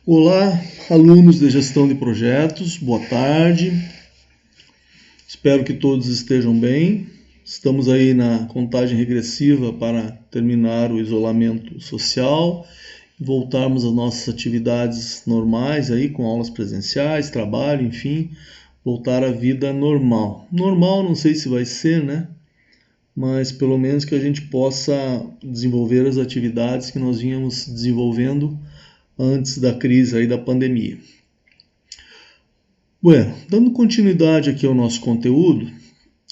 Olá, alunos de gestão de projetos, boa tarde. Espero que todos estejam bem. Estamos aí na contagem regressiva para terminar o isolamento social e voltarmos às nossas atividades normais aí com aulas presenciais, trabalho, enfim, voltar à vida normal. Normal, não sei se vai ser, né? Mas pelo menos que a gente possa desenvolver as atividades que nós vínhamos desenvolvendo antes da crise aí da pandemia. Bueno, dando continuidade aqui ao nosso conteúdo,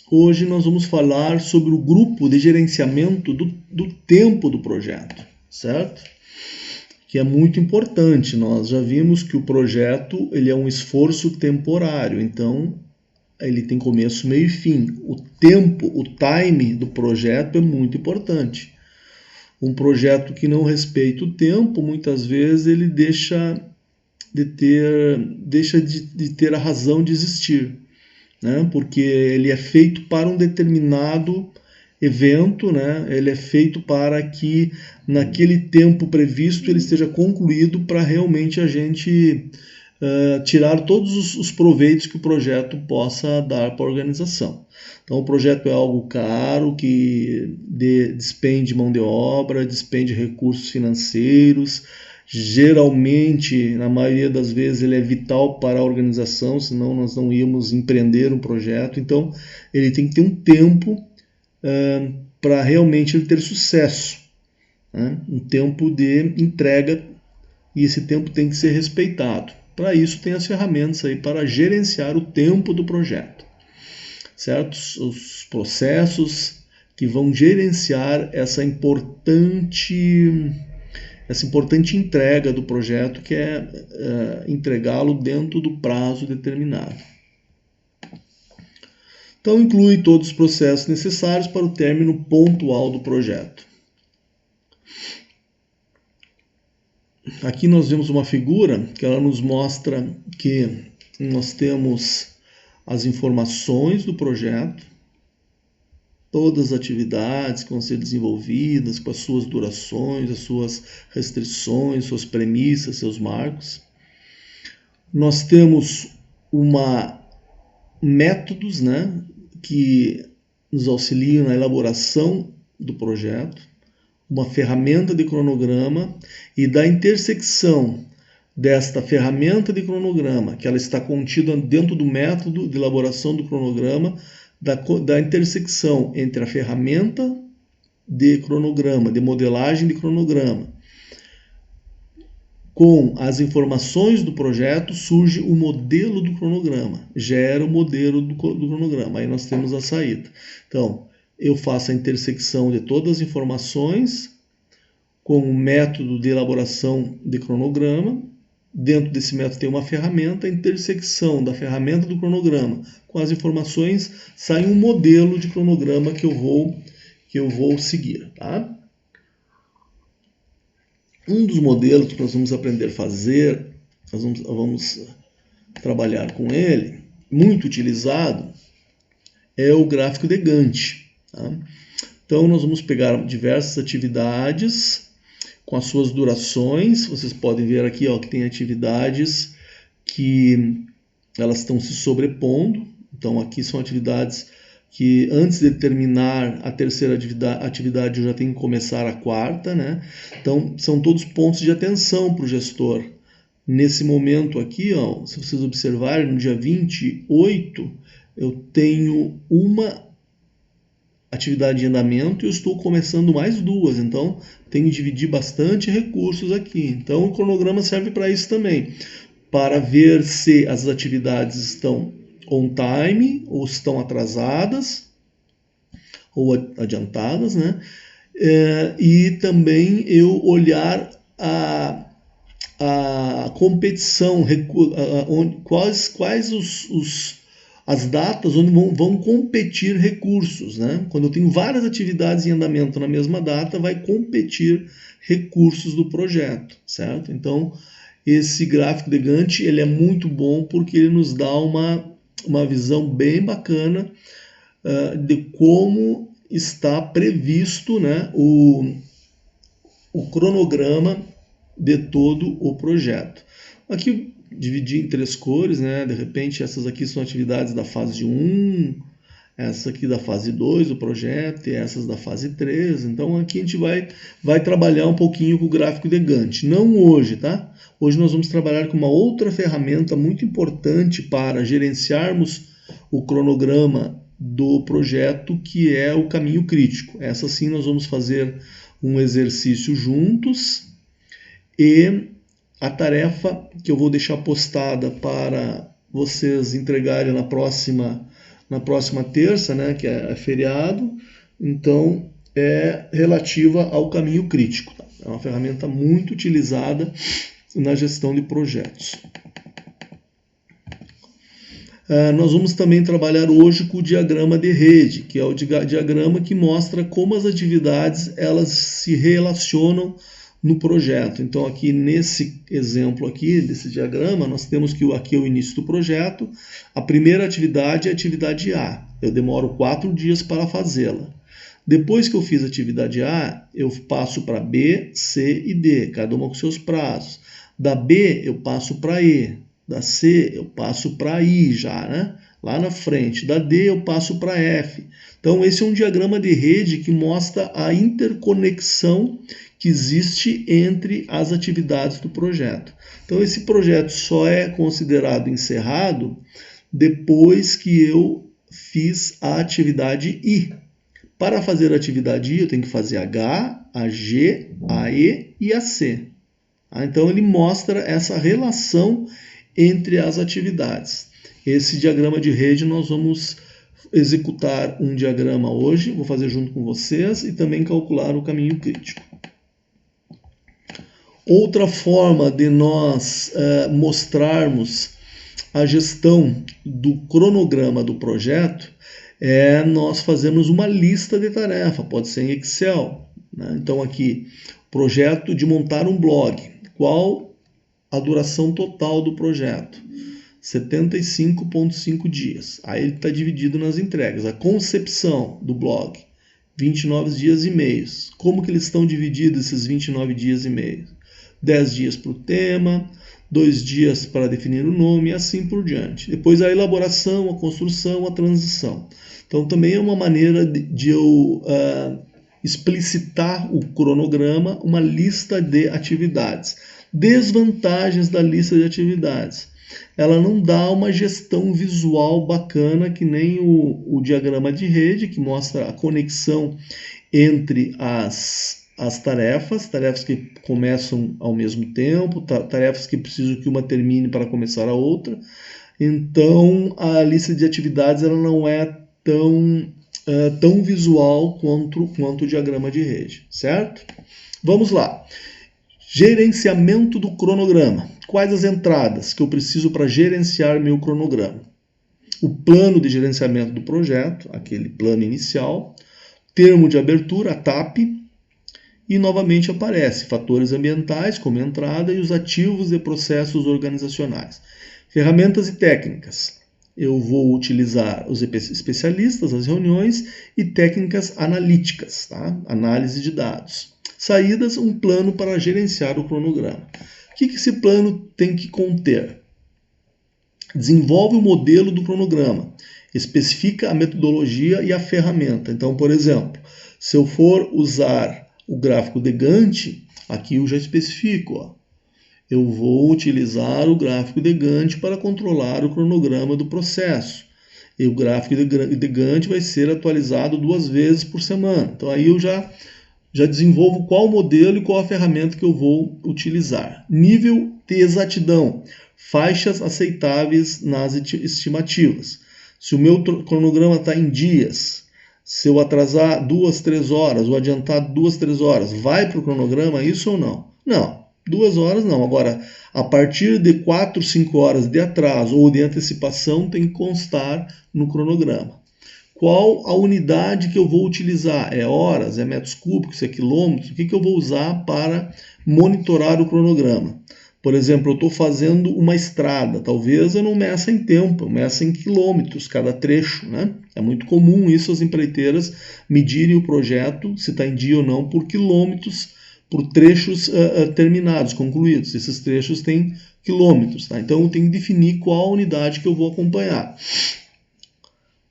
hoje nós vamos falar sobre o grupo de gerenciamento do tempo do projeto, certo? Que é muito importante. Nós já vimos que o projeto ele é um esforço temporário, então ele tem começo, meio e fim. O tempo, o time do projeto é muito importante. Um projeto que não respeita o tempo, muitas vezes ele deixa de ter a razão de existir, né? Porque ele é feito para um determinado evento, né? Ele é feito para que naquele tempo previsto ele esteja concluído para realmente a gente tirar todos os proveitos que o projeto possa dar para a organização. Então o projeto é algo caro, que despende mão de obra, despende recursos financeiros. Geralmente, na maioria das vezes, ele é vital para a organização, senão nós não íamos empreender um projeto. Então, ele tem que ter um tempo para realmente ele ter sucesso, né? Um tempo de entrega, e esse tempo tem que ser respeitado. Para isso, tem as ferramentas aí para gerenciar o tempo do projeto, certo? Os processos que vão gerenciar essa importante entrega do projeto, que é entregá-lo dentro do prazo determinado. Então, inclui todos os processos necessários para o término pontual do projeto. Aqui nós vemos uma figura que ela nos mostra que nós temos as informações do projeto, todas as atividades que vão ser desenvolvidas, com as suas durações, as suas restrições, suas premissas, seus marcos. Nós temos métodos, né, que nos auxiliam na elaboração do projeto, uma ferramenta de cronograma, e da intersecção desta ferramenta de cronograma, que ela está contida dentro do método de elaboração do cronograma, da intersecção entre a ferramenta de cronograma, de modelagem de cronograma, com as informações do projeto, surge o modelo do cronograma, gera o modelo do cronograma, aí nós temos a saída. Então, eu faço a intersecção de todas as informações com o método de elaboração de cronograma. Dentro desse método tem uma ferramenta, a intersecção da ferramenta do cronograma com as informações, sai um modelo de cronograma que eu vou seguir, tá? Um dos modelos que nós vamos aprender a fazer, nós vamos trabalhar com ele, muito utilizado, é o gráfico de Gantt, tá? Então nós vamos pegar diversas atividades com as suas durações. Vocês podem ver aqui, ó, que tem atividades que elas estão se sobrepondo. Então aqui são atividades que antes de terminar a terceira atividade eu já tenho que começar a quarta, né? Então são todos pontos de atenção para o gestor. Nesse momento aqui, ó, se vocês observarem, no dia 28 eu tenho uma atividade em andamento e eu estou começando mais duas, então tenho que dividir bastante recursos aqui. Então o cronograma serve para isso também, para ver se as atividades estão on time ou estão atrasadas ou adiantadas, né? E também eu olhar a competição, quais as datas onde vão competir recursos, né? Quando eu tenho várias atividades em andamento na mesma data, vai competir recursos do projeto, certo? Então, esse gráfico de Gantt ele é muito bom porque ele nos dá uma visão bem bacana de como está previsto, né, o cronograma de todo o projeto. Aqui dividi em 3 cores, né? De repente essas aqui são atividades da fase 1, essa aqui da fase 2 do projeto e essas da fase 3. Então aqui a gente vai trabalhar um pouquinho com o gráfico de Gantt. Não hoje, tá? Hoje nós vamos trabalhar com uma outra ferramenta muito importante para gerenciarmos o cronograma do projeto, que é o caminho crítico. Essa sim nós vamos fazer um exercício juntos, e a tarefa que eu vou deixar postada para vocês entregarem na próxima terça, né, que é feriado, então é relativa ao caminho crítico. Tá? É uma ferramenta muito utilizada na gestão de projetos. Nós vamos também trabalhar hoje com o diagrama de rede, que é o diagrama que mostra como as atividades elas se relacionam no projeto. Então aqui nesse exemplo aqui, desse diagrama, nós temos que aqui é o início do projeto. A primeira atividade é a atividade A. Eu demoro 4 dias para fazê-la. Depois que eu fiz a atividade A, eu passo para B, C e D, cada uma com seus prazos. Da B eu passo para E, da C eu passo para I já, né? Lá na frente. Da D eu passo para F. Então esse é um diagrama de rede que mostra a interconexão que existe entre as atividades do projeto. Então esse projeto só é considerado encerrado depois que eu fiz a atividade I. Para fazer a atividade I eu tenho que fazer a H, a G, a E e a C. Então ele mostra essa relação entre as atividades. Esse diagrama de rede nós vamos executar um diagrama hoje, vou fazer junto com vocês, e também calcular o caminho crítico. Outra forma de nós mostrarmos a gestão do cronograma do projeto é nós fazermos uma lista de tarefa, pode ser em Excel, né? Então aqui, projeto de montar um blog. Qual a duração total do projeto? 75,5 dias. Aí ele está dividido nas entregas. A concepção do blog, 29 dias e meios. Como que eles estão divididos esses 29 dias e meio? 10 dias para o tema, 2 dias para definir o nome e assim por diante. Depois a elaboração, a construção, a transição. Então também é uma maneira de eu explicitar o cronograma, uma lista de atividades. Desvantagens da lista de atividades. Ela não dá uma gestão visual bacana que nem o diagrama de rede, que mostra a conexão entre as tarefas que começam ao mesmo tempo, tarefas que precisam que uma termine para começar a outra. Então, a lista de atividades ela não é tão visual quanto o diagrama de rede, certo? Vamos lá. Gerenciamento do cronograma. Quais as entradas que eu preciso para gerenciar meu cronograma? O plano de gerenciamento do projeto, aquele plano inicial, termo de abertura, a TAP, e novamente aparece fatores ambientais como entrada e os ativos de processos organizacionais. Ferramentas e técnicas. Eu vou utilizar os especialistas, as reuniões e técnicas analíticas, tá? Análise de dados. Saídas, um plano para gerenciar o cronograma. O que esse plano tem que conter? Desenvolve o modelo do cronograma, especifica a metodologia e a ferramenta. Então, por exemplo, se eu for usar o gráfico de Gantt, aqui eu já especifico. Ó. Eu vou utilizar o gráfico de Gantt para controlar o cronograma do processo. E o gráfico de Gantt vai ser atualizado 2 vezes por semana. Então aí eu já desenvolvo qual modelo e qual a ferramenta que eu vou utilizar. Nível de exatidão. Faixas aceitáveis nas estimativas. Se o meu cronograma está em dias, se eu atrasar 2, 3 horas ou adiantar 2, 3 horas, vai para o cronograma isso ou não? Não, 2 horas não. Agora, a partir de 4, 5 horas de atraso ou de antecipação tem que constar no cronograma. Qual a unidade que eu vou utilizar? É horas, é metros cúbicos, é quilômetros? O que eu vou usar para monitorar o cronograma? Por exemplo, eu estou fazendo uma estrada, talvez eu não meça em tempo, eu meça em quilômetros cada trecho, né? É muito comum isso, as empreiteiras medirem o projeto, se está em dia ou não, por quilômetros por trechos terminados, concluídos. Esses trechos têm quilômetros, tá? Então eu tenho que definir qual unidade que eu vou acompanhar.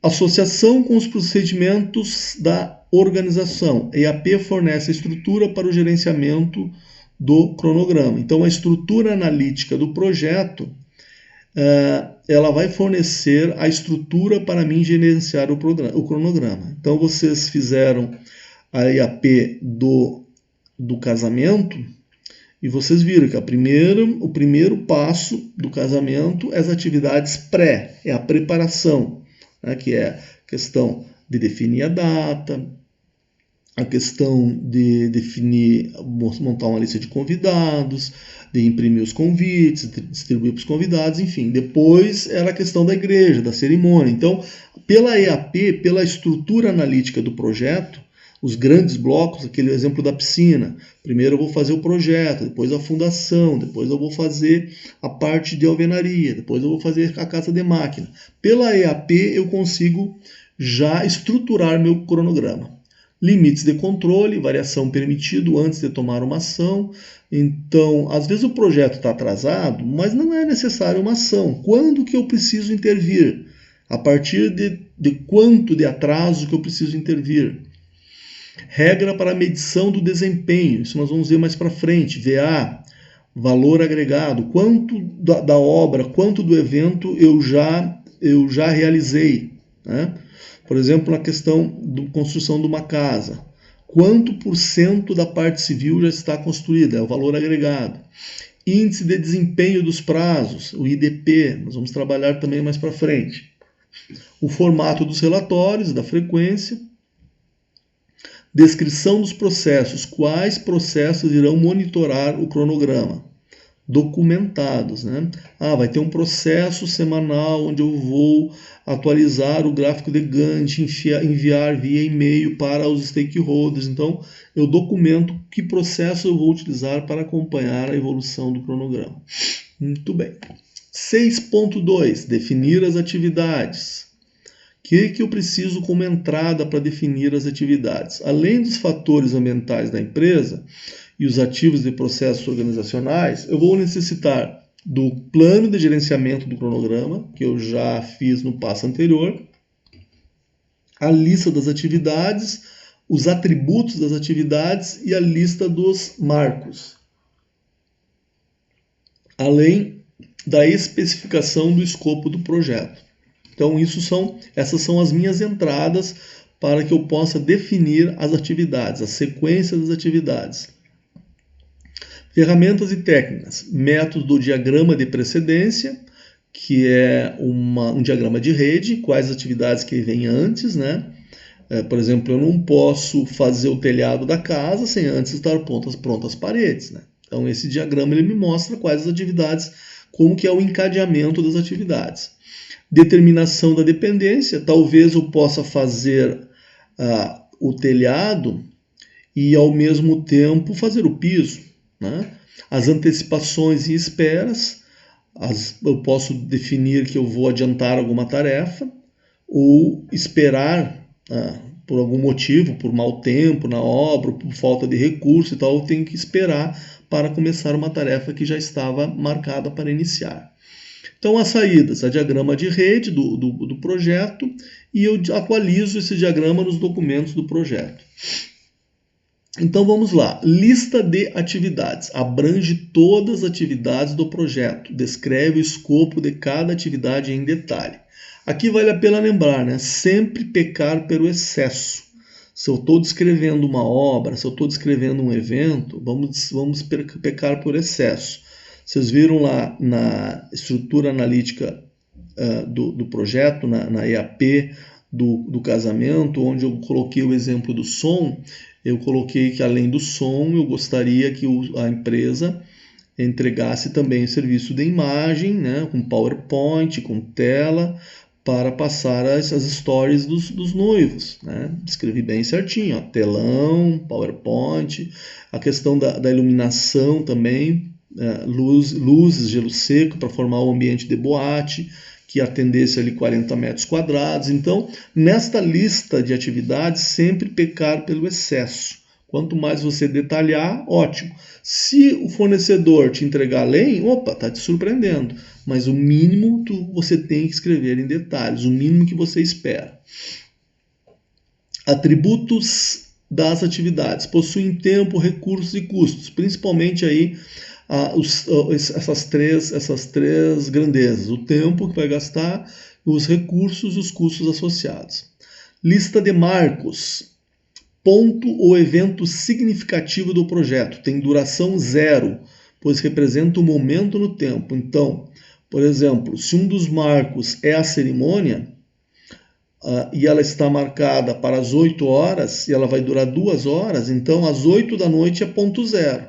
Associação com os procedimentos da organização. EAP fornece a estrutura para o gerenciamento do cronograma. Então a estrutura analítica do projeto, ela vai fornecer a estrutura para mim gerenciar o cronograma. Então vocês fizeram a EAP do casamento e vocês viram que o primeiro passo do casamento é as atividades pré, é a preparação, né, que é a questão de definir a data, a questão de definir, montar uma lista de convidados, de imprimir os convites, de distribuir para os convidados, enfim. Depois era a questão da igreja, da cerimônia. Então, pela EAP, pela estrutura analítica do projeto, os grandes blocos, aquele exemplo da piscina, primeiro eu vou fazer o projeto, depois a fundação, depois eu vou fazer a parte de alvenaria, depois eu vou fazer a casa de máquina. Pela EAP eu consigo já estruturar meu cronograma. Limites de controle, variação permitido antes de tomar uma ação. Então, às vezes o projeto está atrasado, mas não é necessário uma ação. Quando que eu preciso intervir? A partir de quanto de atraso que eu preciso intervir? Regra para medição do desempenho, isso nós vamos ver mais para frente. VA, valor agregado, quanto da obra, quanto do evento eu já realizei, né? Por exemplo, na questão da construção de uma casa, quanto por cento da parte civil já está construída, é o valor agregado. Índice de desempenho dos prazos, o IDP, nós vamos trabalhar também mais para frente. O formato dos relatórios, da frequência. Descrição dos processos, quais processos irão monitorar o cronograma. Documentados, né? Vai ter um processo semanal onde eu vou atualizar o gráfico de Gantt, enviar via e-mail para os stakeholders. Então, eu documento que processo eu vou utilizar para acompanhar a evolução do cronograma. Muito bem. 6.2. Definir as atividades. O que eu preciso como entrada para definir as atividades? Além dos fatores ambientais da empresa e os ativos de processos organizacionais, eu vou necessitar do plano de gerenciamento do cronograma, que eu já fiz no passo anterior, a lista das atividades, os atributos das atividades e a lista dos marcos, além da especificação do escopo do projeto. Então, essas são as minhas entradas para que eu possa definir as atividades, a sequência das atividades. Ferramentas e técnicas. Método do diagrama de precedência, que é um diagrama de rede, quais atividades que vêm antes, né? Por exemplo, eu não posso fazer o telhado da casa sem antes estar prontas as paredes, né? Então, esse diagrama ele me mostra quais as atividades, como que é o encadeamento das atividades. Determinação da dependência, talvez eu possa fazer o telhado e ao mesmo tempo fazer o piso, né? As antecipações e esperas, eu posso definir que eu vou adiantar alguma tarefa ou esperar por algum motivo, por mau tempo na obra, por falta de recurso e tal, eu tenho que esperar para começar uma tarefa que já estava marcada para iniciar. Então, as saídas, a diagrama de rede do projeto, e eu atualizo esse diagrama nos documentos do projeto. Então, vamos lá. Lista de atividades. Abrange todas as atividades do projeto. Descreve o escopo de cada atividade em detalhe. Aqui vale a pena lembrar, né? Sempre pecar pelo excesso. Se eu estou descrevendo uma obra, se eu estou descrevendo um evento, vamos pecar por excesso. Vocês viram lá na estrutura analítica do projeto, na EAP do casamento, onde eu coloquei o exemplo do som, eu coloquei que além do som, eu gostaria que a empresa entregasse também o serviço de imagem, né, com PowerPoint, com tela, para passar as stories dos noivos, né? Escrevi bem certinho, telão, PowerPoint, a questão da iluminação também, luzes, gelo seco para formar um ambiente de boate que atendesse ali 40 metros quadrados. Então, nesta lista de atividades, sempre pecar pelo excesso. Quanto mais você detalhar, ótimo. Se o fornecedor te entregar além, opa, está te surpreendendo. Mas o mínimo você tem que escrever em detalhes, o mínimo que você espera. Atributos das atividades. Possuem tempo, recursos e custos. Principalmente aí essas três grandezas. O tempo que vai gastar, os recursos e os custos associados. Lista de marcos. Ponto ou evento significativo do projeto. Tem duração 0, pois representa um momento no tempo. Então, por exemplo, se um dos marcos é a cerimônia, e ela está marcada para as 8 horas, e ela vai durar 2 horas, então às 8 da noite é ponto 0.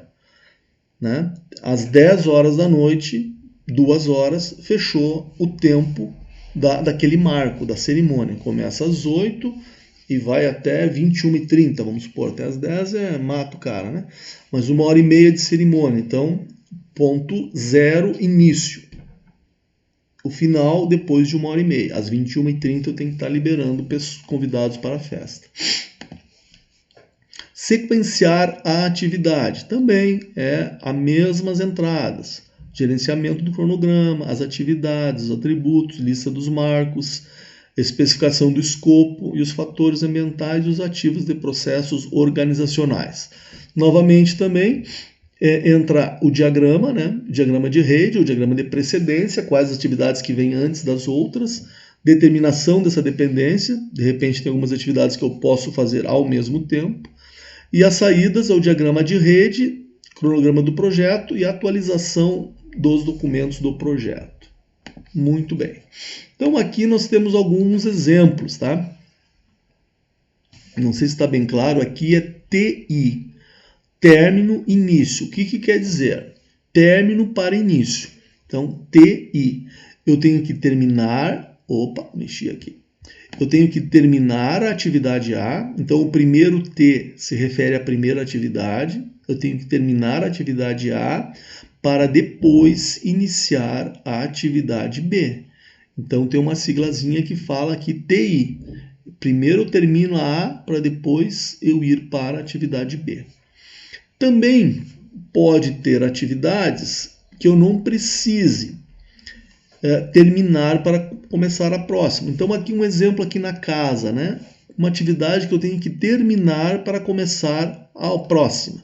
Né? Às 10 horas da noite, 2 horas, fechou o tempo daquele marco, da cerimônia. Começa às 8 e vai até 21h30, vamos supor. Até às 10 mata o cara, né? Mas 1h30 de cerimônia. Então, ponto 0, início. O final, depois de 1h30. Às 21h30 eu tenho que estar liberando convidados para a festa. Sequenciar a atividade. Também é as mesmas entradas. Gerenciamento do cronograma, as atividades, os atributos, lista dos marcos, especificação do escopo e os fatores ambientais e os ativos de processos organizacionais. Novamente também entra o diagrama, né? Diagrama de rede, o diagrama de precedência, quais as atividades que vêm antes das outras, determinação dessa dependência, de repente tem algumas atividades que eu posso fazer ao mesmo tempo, e as saídas é o diagrama de rede, cronograma do projeto e atualização dos documentos do projeto. Muito bem. Então aqui nós temos alguns exemplos, tá? Não sei se está bem claro, aqui é TI, término, início. O que quer dizer? Término para início. Então, TI. Eu tenho que terminar... Opa, mexi aqui. Eu tenho que terminar a atividade A. Então, o primeiro T se refere à primeira atividade. Eu tenho que terminar a atividade A para depois iniciar a atividade B. Então, tem uma siglazinha que fala aqui TI. Primeiro eu termino a A para depois eu ir para a atividade B. Também pode ter atividades que eu não precise terminar para começar a próxima. Então, aqui um exemplo aqui na casa, né? Uma atividade que eu tenho que terminar para começar a próxima.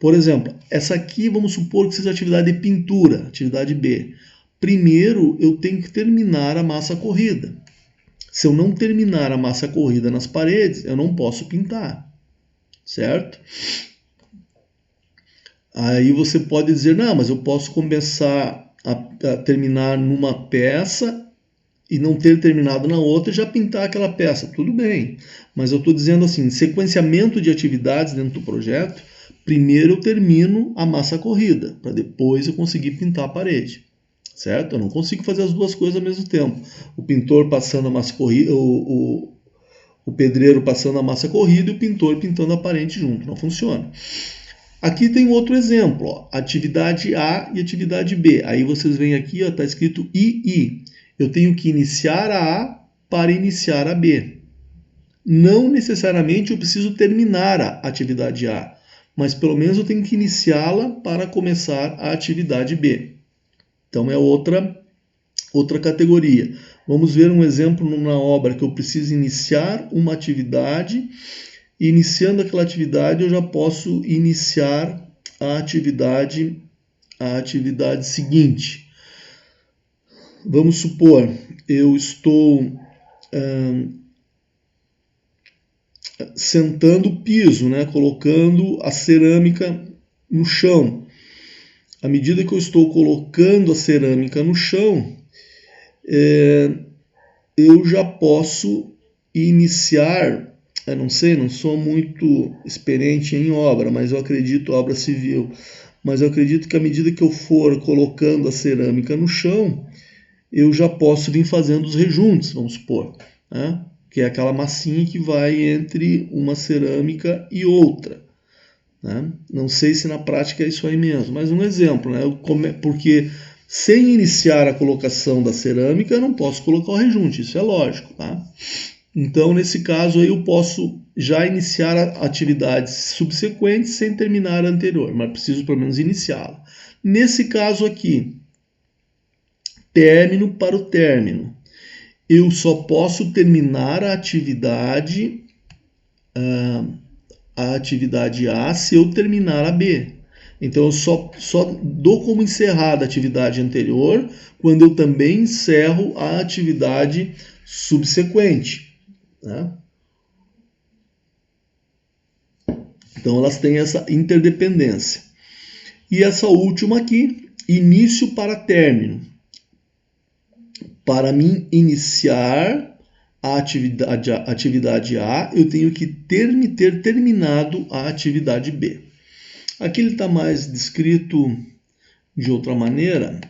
Por exemplo, essa aqui vamos supor que seja atividade de pintura, atividade B. Primeiro eu tenho que terminar a massa corrida. Se eu não terminar a massa corrida nas paredes, eu não posso pintar, certo? Aí você pode dizer, não, mas eu posso começar a terminar numa peça e não ter terminado na outra e já pintar aquela peça. Tudo bem, mas eu estou dizendo assim, sequenciamento de atividades dentro do projeto, primeiro eu termino a massa corrida, para depois eu conseguir pintar a parede. Certo? Eu não consigo fazer as duas coisas ao mesmo tempo. O pintor passando a massa corrida, o pedreiro passando a massa corrida e o pintor pintando a parede junto. Não funciona. Aqui tem outro exemplo, ó, atividade A e atividade B. Aí vocês veem aqui, está escrito II. Eu tenho que iniciar a A para iniciar a B. Não necessariamente eu preciso terminar a atividade A, mas pelo menos eu tenho que iniciá-la para começar a atividade B. Então é outra categoria. Vamos ver um exemplo numa obra que eu preciso iniciar uma atividade. E iniciando aquela atividade, eu já posso iniciar a atividade seguinte. Vamos supor, eu estou sentando o piso, né, colocando a cerâmica no chão. À medida que eu estou colocando a cerâmica no chão, eu já posso iniciar, eu não sei, não sou muito experiente em obra, mas eu acredito, obra civil, mas eu acredito que à medida que eu for colocando a cerâmica no chão, eu já posso vir fazendo os rejuntes, vamos supor, né? Que é aquela massinha que vai entre uma cerâmica e outra. Né? Não sei se na prática é isso aí mesmo, mas um exemplo, né? Porque sem iniciar a colocação da cerâmica eu não posso colocar o rejunte, isso é lógico. Tá? Então, nesse caso aí, eu posso já iniciar atividades subsequentes sem terminar a anterior, mas preciso pelo menos iniciá-la. Nesse caso aqui, término para o término, eu só posso terminar a atividade A se eu terminar a B. Então, eu só dou como encerrada a atividade anterior quando eu também encerro a atividade subsequente, né? Então, elas têm essa interdependência. E essa última aqui, início para término. Para mim iniciar a atividade A, eu tenho que ter terminado a atividade B. Aqui ele está mais descrito de outra maneira.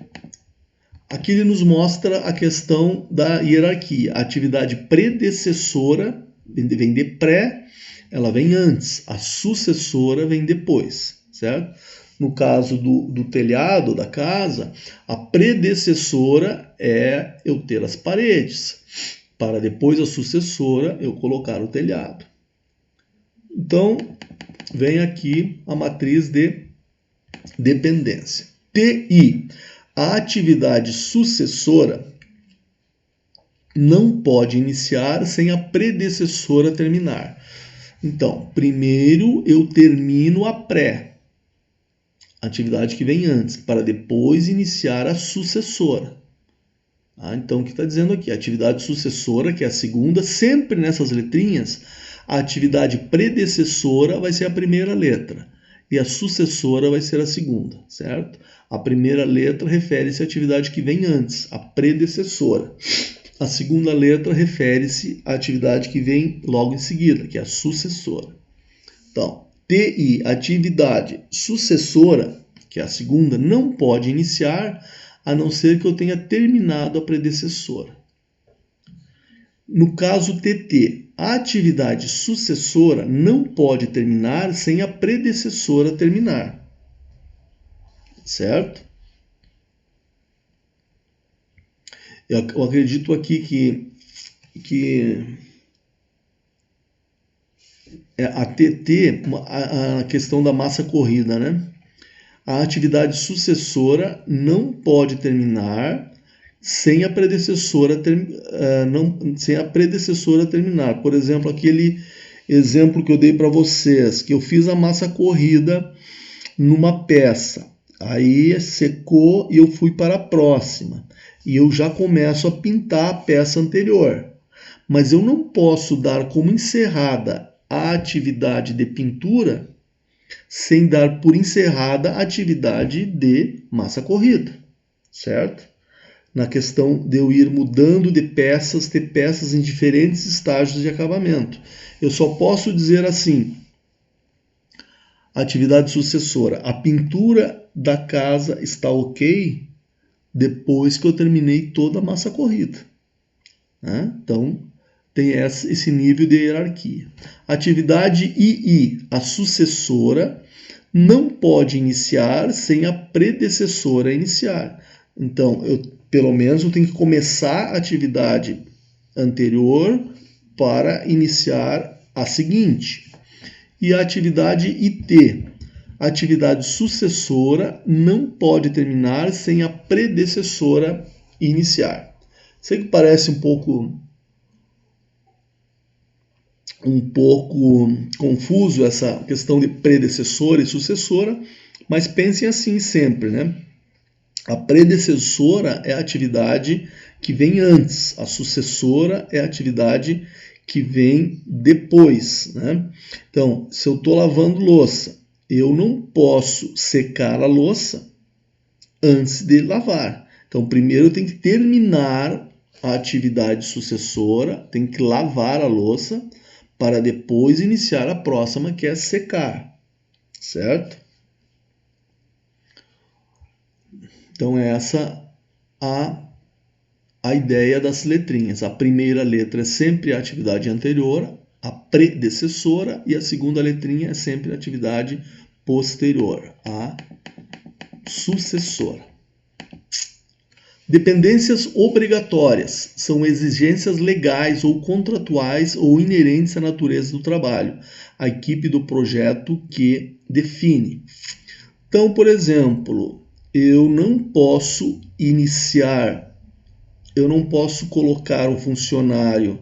Aqui ele nos mostra a questão da hierarquia. A atividade predecessora vem de pré, ela vem antes. A sucessora vem depois, certo? No caso do telhado da casa, a predecessora é eu ter as paredes, para depois a sucessora eu colocar o telhado. Então, vem aqui a matriz de dependência. TI. A atividade sucessora não pode iniciar sem a predecessora terminar. Então, primeiro eu termino a pré, atividade que vem antes, para depois iniciar a sucessora. Então, o que está dizendo aqui? A atividade sucessora, que é a segunda, sempre nessas letrinhas, a atividade predecessora vai ser a primeira letra e a sucessora vai ser a segunda, certo? A primeira letra refere-se à atividade que vem antes, a predecessora. A segunda letra refere-se à atividade que vem logo em seguida, que é a sucessora. Então, TI, atividade sucessora, que é a segunda, não pode iniciar a não ser que eu tenha terminado a predecessora. No caso TT, a atividade sucessora não pode terminar sem a predecessora terminar. Certo? Eu acredito aqui que a TT, a questão da massa corrida, né? A atividade sucessora não pode terminar sem a predecessora terminar. Por exemplo, aquele exemplo que eu dei para vocês, que eu fiz a massa corrida numa peça. Aí secou e eu fui para a próxima. E eu já começo a pintar a peça anterior. Mas eu não posso dar como encerrada a atividade de pintura sem dar por encerrada a atividade de massa corrida, certo? Na questão de eu ir mudando de peças, ter peças em diferentes estágios de acabamento. Eu só posso dizer assim, atividade sucessora, a pintura da casa está ok depois que eu terminei toda a massa corrida, né? Então, tem esse nível de hierarquia. Atividade II, a sucessora, não pode iniciar sem a predecessora iniciar. Então, pelo menos eu tenho que começar a atividade anterior para iniciar a seguinte. E a atividade IT, a atividade sucessora, não pode terminar sem a predecessora iniciar. Sei que parece um pouco confuso essa questão de predecessora e sucessora, mas pensem assim sempre, né? A predecessora é a atividade que vem antes, a sucessora é a atividade que vem depois, né? Então, se eu estou lavando louça, eu não posso secar a louça antes de lavar. Então, primeiro eu tenho que terminar a atividade sucessora, tenho que lavar a louça, para depois iniciar a próxima, que é secar, certo? Então, essa a ideia das letrinhas. A primeira letra é sempre a atividade anterior, a predecessora, e a segunda letrinha é sempre a atividade posterior, a sucessora. Dependências obrigatórias são exigências legais ou contratuais ou inerentes à natureza do trabalho. A equipe do projeto que define. Então, por exemplo, eu não posso colocar um funcionário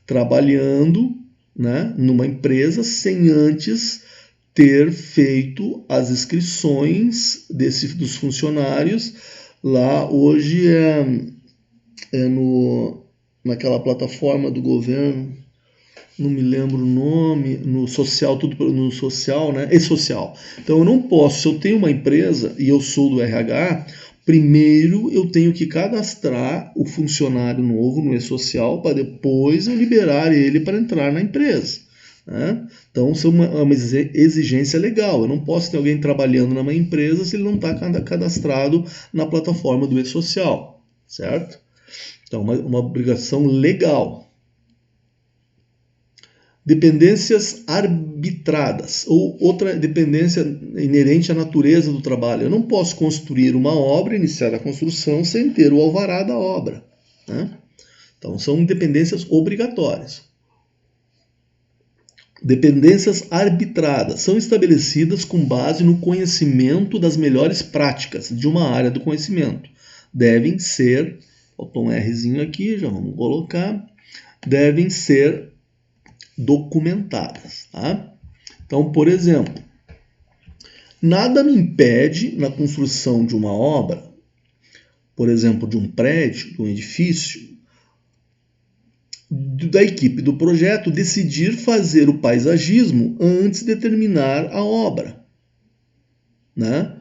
trabalhando, né, numa empresa sem antes ter feito as inscrições dos funcionários. Lá hoje naquela plataforma do governo, não me lembro o nome, no social, tudo no social, né? E-social. Então eu não posso, se eu tenho uma empresa e eu sou do RH, primeiro eu tenho que cadastrar o funcionário novo no E-social para depois eu liberar ele para entrar na empresa, né? Então isso é uma exigência legal. Eu não posso ter alguém trabalhando numa empresa se ele não está cadastrado na plataforma do E-social, certo? Então uma obrigação legal. Dependências arbitradas, ou outra dependência inerente à natureza do trabalho. Eu não posso construir uma obra, iniciar a construção, sem ter o alvará da obra, né? Então são dependências obrigatórias. Dependências arbitradas são estabelecidas com base no conhecimento das melhores práticas de uma área do conhecimento. Devem ser, faltou um Rzinho aqui, já vamos colocar, devem ser documentadas, tá? Então, por exemplo, nada me impede na construção de uma obra, por exemplo, de um prédio, de um edifício, da equipe do projeto decidir fazer o paisagismo antes de terminar a obra, né?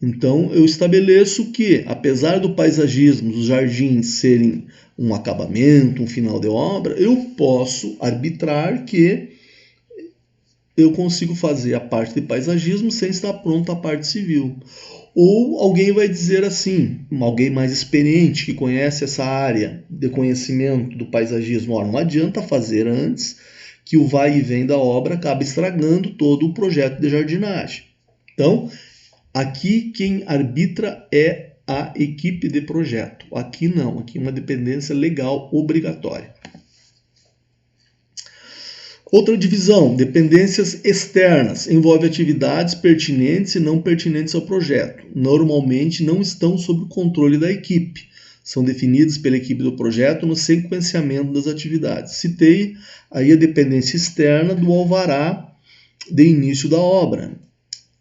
Então, eu estabeleço que, apesar do paisagismo, dos jardins serem um acabamento, um final de obra, eu posso arbitrar que eu consigo fazer a parte de paisagismo sem estar pronta a parte civil. Ou alguém vai dizer assim, alguém mais experiente que conhece essa área de conhecimento do paisagismo, ó, não adianta fazer antes que o vai e vem da obra acaba estragando todo o projeto de jardinagem. Então, aqui quem arbitra é a equipe de projeto. Aqui não, aqui é uma dependência legal obrigatória. Outra divisão, dependências externas, envolve atividades pertinentes e não pertinentes ao projeto. Normalmente não estão sob o controle da equipe. São definidas pela equipe do projeto no sequenciamento das atividades. Citei aí a dependência externa do alvará de início da obra.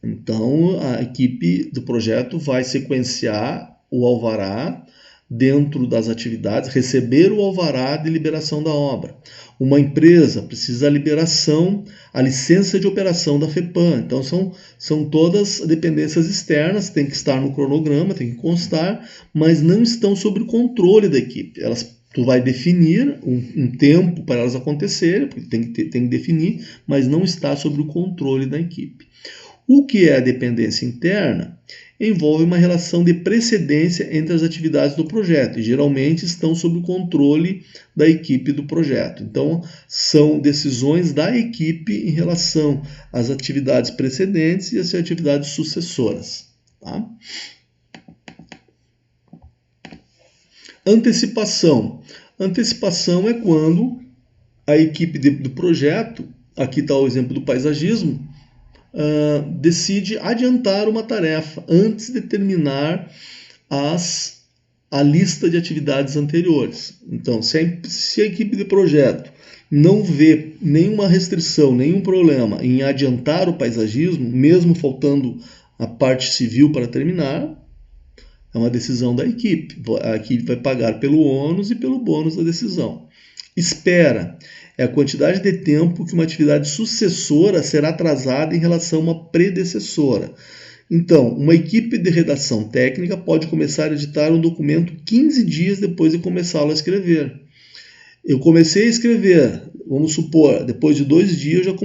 Então, a equipe do projeto vai sequenciar o alvará dentro das atividades, receber o alvará de liberação da obra. Uma empresa precisa da liberação, a licença de operação da FEPAM. Então, são todas dependências externas, tem que estar no cronograma, tem que constar, mas não estão sob o controle da equipe. Tu vai definir um tempo para elas acontecerem, porque tem que definir, mas não está sob o controle da equipe. O que é a dependência interna? Envolve uma relação de precedência entre as atividades do projeto e geralmente estão sob o controle da equipe do projeto. Então, são decisões da equipe em relação às atividades precedentes e às atividades sucessoras, tá? Antecipação. Antecipação é quando a equipe do projeto, aqui está o exemplo do paisagismo, decide adiantar uma tarefa antes de terminar a lista de atividades anteriores. Então, se a equipe de projeto não vê nenhuma restrição, nenhum problema em adiantar o paisagismo, mesmo faltando a parte civil para terminar, é uma decisão da equipe. A equipe vai pagar pelo ônus e pelo bônus da decisão. Espera é a quantidade de tempo que uma atividade sucessora será atrasada em relação a uma predecessora. Então, uma equipe de redação técnica pode começar a editar um documento 15 dias depois de começá-lo a escrever. Eu comecei a escrever, vamos supor, depois de 2 dias eu já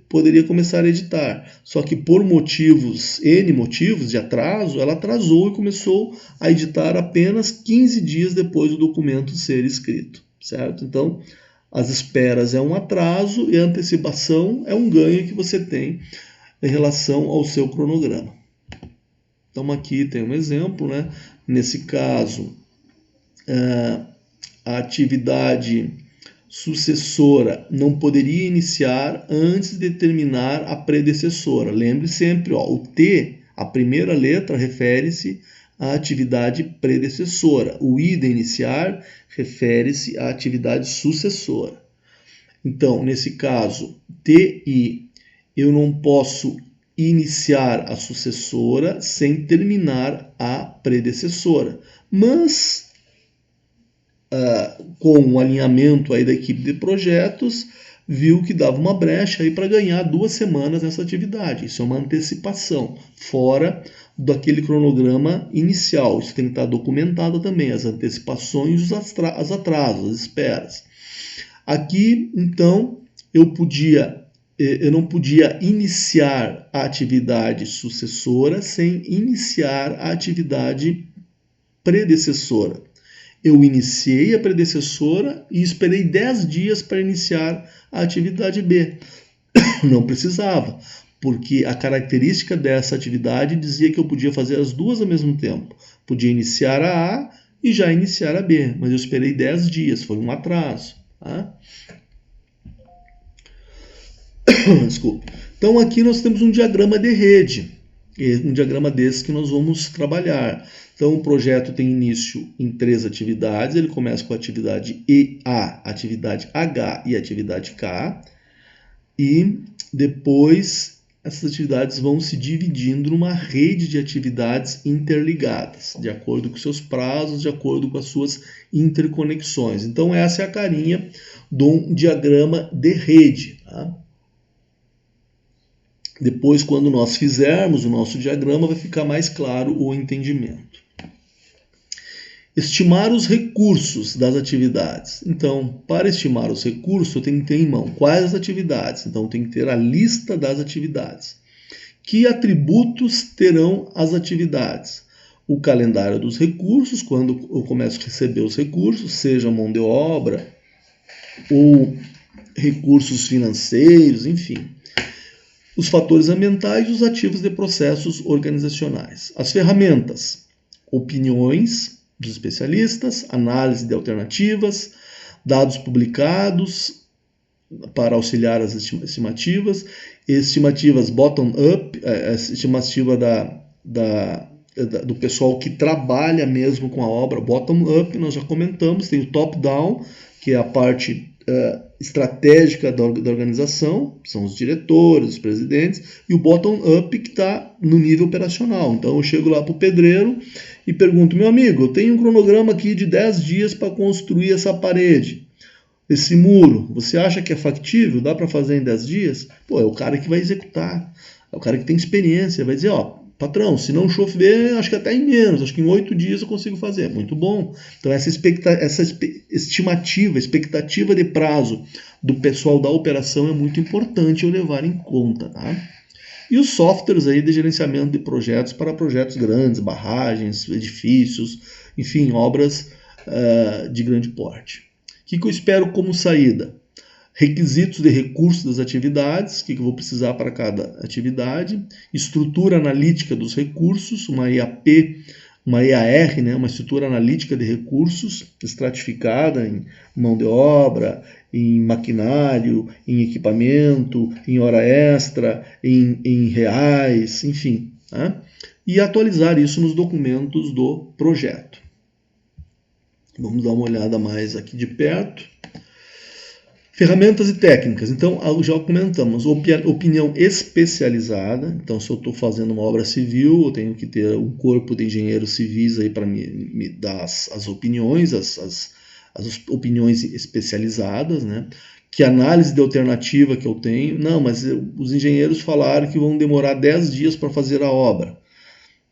poderia começar a editar. Só que por N motivos de atraso, ela atrasou e começou a editar apenas 15 dias depois do documento ser escrito, certo? Então, as esperas é um atraso e a antecipação é um ganho que você tem em relação ao seu cronograma. Então aqui tem um exemplo, né? Nesse caso, a atividade sucessora não poderia iniciar antes de terminar a predecessora. Lembre sempre, o T, a primeira letra, refere-se à atividade predecessora. O I de iniciar refere-se à atividade sucessora. Então, nesse caso, TI, eu não posso iniciar a sucessora sem terminar a predecessora. Mas, com o alinhamento aí da equipe de projetos, viu que dava uma brecha aí para ganhar 2 semanas nessa atividade. Isso é uma antecipação, fora daquele cronograma inicial. Isso tem que estar documentado também, as antecipações, os atrasos, as esperas. Aqui, então, eu não podia iniciar a atividade sucessora sem iniciar a atividade predecessora. Eu iniciei a predecessora e esperei 10 dias para iniciar a atividade B. Não precisava, porque a característica dessa atividade dizia que eu podia fazer as duas ao mesmo tempo. Podia iniciar a A e já iniciar a B, mas eu esperei 10 dias, foi um atraso. Tá? Desculpa. Então aqui nós temos um diagrama de rede, um diagrama desse que nós vamos trabalhar. Então o projeto tem início em 3 atividades, ele começa com a atividade EA, atividade H e atividade K, e depois essas atividades vão se dividindo numa rede de atividades interligadas, de acordo com seus prazos, de acordo com as suas interconexões. Então essa é a carinha de um diagrama de rede. Tá? Depois, quando nós fizermos o nosso diagrama, vai ficar mais claro o entendimento. Estimar os recursos das atividades. Então, para estimar os recursos, eu tenho que ter em mão quais as atividades. Então, eu tenho que ter a lista das atividades. Que atributos terão as atividades? O calendário dos recursos, quando eu começo a receber os recursos, seja mão de obra ou recursos financeiros, enfim. Os fatores ambientais e os ativos de processos organizacionais. As ferramentas, opiniões dos especialistas, análise de alternativas, dados publicados para auxiliar as estimativas bottom-up, a estimativa do pessoal que trabalha mesmo com a obra, bottom-up, nós já comentamos, tem o top-down, que é a parte estratégica da organização, são os diretores, os presidentes, e o bottom-up que está no nível operacional. Então eu chego lá para o pedreiro e pergunto, meu amigo, eu tenho um cronograma aqui de 10 dias para construir essa parede, esse muro, você acha que é factível? Dá para fazer em 10 dias? Pô, é o cara que vai executar, é o cara que tem experiência, vai dizer, patrão, se não chover, acho que até em menos, acho que em 8 dias eu consigo fazer. Muito bom. Então essa expectativa de prazo do pessoal da operação é muito importante eu levar em conta. Tá? E os softwares aí de gerenciamento de projetos para projetos grandes, barragens, edifícios, enfim, obras de grande porte. O que eu espero como saída? Requisitos de recursos das atividades, o que eu vou precisar para cada atividade, estrutura analítica dos recursos, uma EAR, né, uma estrutura analítica de recursos, estratificada em mão de obra, em maquinário, em equipamento, em hora extra, em reais, enfim. Tá? E atualizar isso nos documentos do projeto. Vamos dar uma olhada mais aqui de perto. Ferramentas e técnicas. Então, já comentamos, opinião especializada. Então, se eu estou fazendo uma obra civil, eu tenho que ter um corpo de engenheiros civis aí para me dar as opiniões, as opiniões especializadas, né? Que análise de alternativa que eu tenho? Não, mas os engenheiros falaram que vão demorar 10 dias para fazer a obra.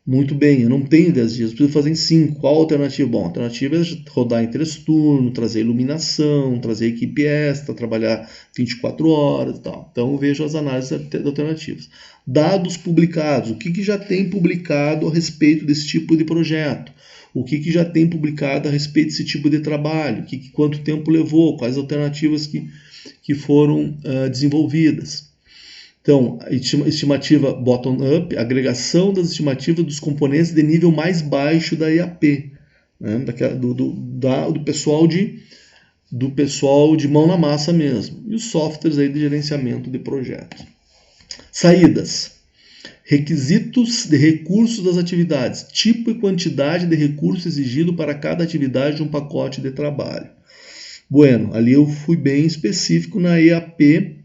Muito bem, eu não tenho 10 dias, eu preciso fazer em 5. Qual a alternativa? Bom, a alternativa é rodar em 3 turnos, trazer iluminação, trazer equipe extra, trabalhar 24 horas e tal. Então eu vejo as análises de alternativas. Dados publicados, o que já tem publicado a respeito desse tipo de projeto? O que já tem publicado a respeito desse tipo de trabalho? Quanto tempo levou? Quais alternativas que foram desenvolvidas? Então, estimativa bottom-up, agregação das estimativas dos componentes de nível mais baixo da EAP. né? Do pessoal de mão na massa mesmo. E os softwares aí de gerenciamento de projetos. Saídas. Requisitos de recursos das atividades. Tipo e quantidade de recurso exigido para cada atividade de um pacote de trabalho. Bueno, ali eu fui bem específico na EAP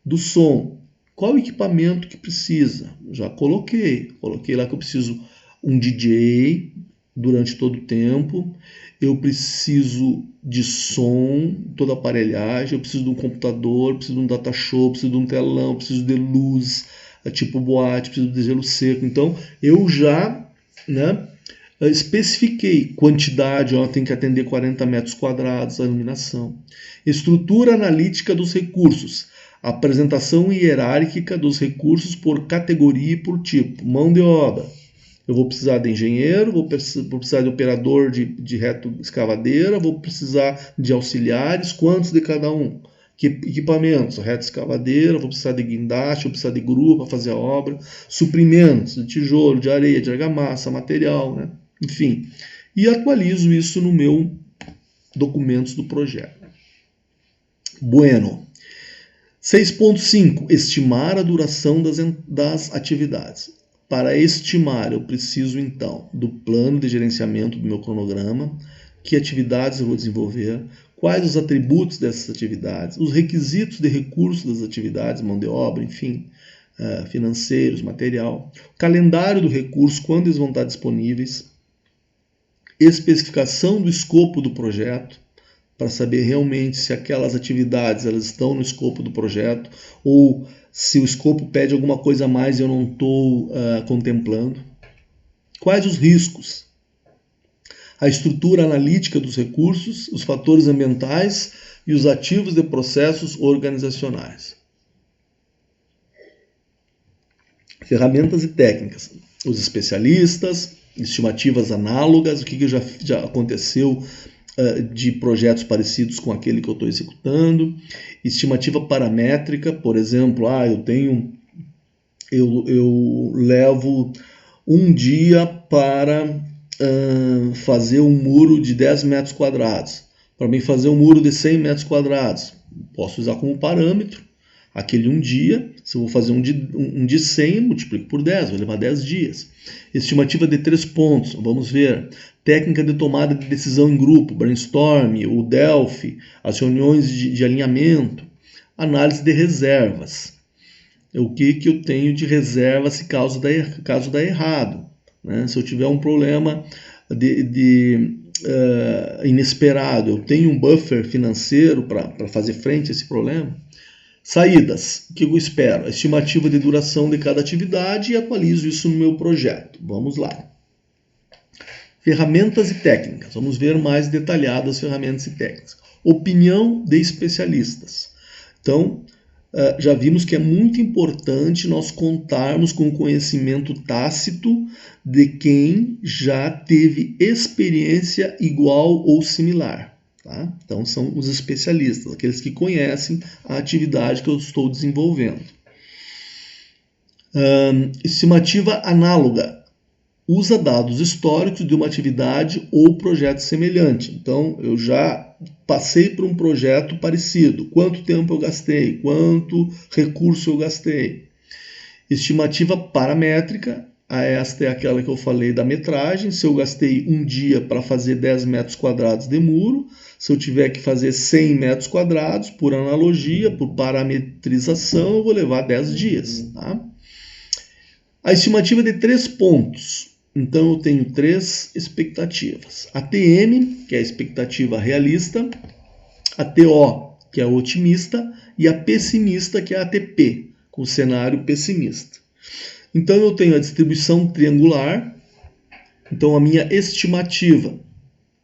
do som. Qual equipamento que precisa? Já coloquei lá que eu preciso um DJ durante todo o tempo, eu preciso de som, toda a aparelhagem, eu preciso de um computador, preciso de um data show, preciso de um telão, preciso de luz, tipo boate, preciso de gelo seco. Então, eu já, né, especifiquei quantidade, tem que atender 40 metros quadrados a iluminação. Estrutura analítica dos recursos. Apresentação hierárquica dos recursos por categoria e por tipo. Mão de obra. Eu vou precisar de engenheiro, vou precisar de operador de reto escavadeira, vou precisar de auxiliares, quantos de cada um? Que equipamentos? Reto escavadeira, vou precisar de guindaste, vou precisar de grua para fazer a obra, suprimentos, de tijolo, de areia, de argamassa, material, né? Enfim. E atualizo isso no meu documentos do projeto. Bueno. 6.5. Estimar a duração das atividades. Para estimar, eu preciso então do plano de gerenciamento do meu cronograma, que atividades eu vou desenvolver, quais os atributos dessas atividades, os requisitos de recursos das atividades, mão de obra, enfim, financeiros, material, calendário do recurso, quando eles vão estar disponíveis, especificação do escopo do projeto, para saber realmente se aquelas atividades elas estão no escopo do projeto ou se o escopo pede alguma coisa a mais e eu não estou contemplando. Quais os riscos? A estrutura analítica dos recursos, os fatores ambientais e os ativos de processos organizacionais. Ferramentas e técnicas. Os especialistas, estimativas análogas, o que já aconteceu de projetos parecidos com aquele que eu estou executando, estimativa paramétrica, por exemplo, eu levo um dia para fazer um muro de 10 metros quadrados, para mim fazer um muro de 100 metros quadrados, posso usar como parâmetro aquele um dia. Se eu vou fazer um de 100, eu multiplico por 10, vai levar 10 dias. Estimativa de 3 pontos, vamos ver. Técnica de tomada de decisão em grupo, brainstorm, o Delphi, as reuniões de alinhamento. Análise de reservas. O que eu tenho de reserva se caso dar errado, né? Se eu tiver um problema inesperado, eu tenho um buffer financeiro para fazer frente a esse problema. Saídas, o que eu espero? A estimativa de duração de cada atividade e atualizo isso no meu projeto. Vamos lá. Ferramentas e técnicas. Vamos ver mais detalhadas as ferramentas e técnicas. Opinião de especialistas. Então, já vimos que é muito importante nós contarmos com o conhecimento tácito de quem já teve experiência igual ou similar. Tá? Então, são os especialistas, aqueles que conhecem a atividade que eu estou desenvolvendo. Estimativa análoga. Usa dados históricos de uma atividade ou projeto semelhante. Então, eu já passei por um projeto parecido. Quanto tempo eu gastei? Quanto recurso eu gastei? Estimativa paramétrica. Esta é aquela que eu falei da metragem. Se eu gastei um dia para fazer 10 metros quadrados de muro, se eu tiver que fazer 100 metros quadrados, por analogia, por parametrização, eu vou levar 10 dias. Tá? A estimativa de 3 pontos. Então, eu tenho 3 expectativas. A TM, que é a expectativa realista, a TO, que é a otimista, e a pessimista, que é a ATP, com o cenário pessimista. Então, eu tenho a distribuição triangular. Então, a minha estimativa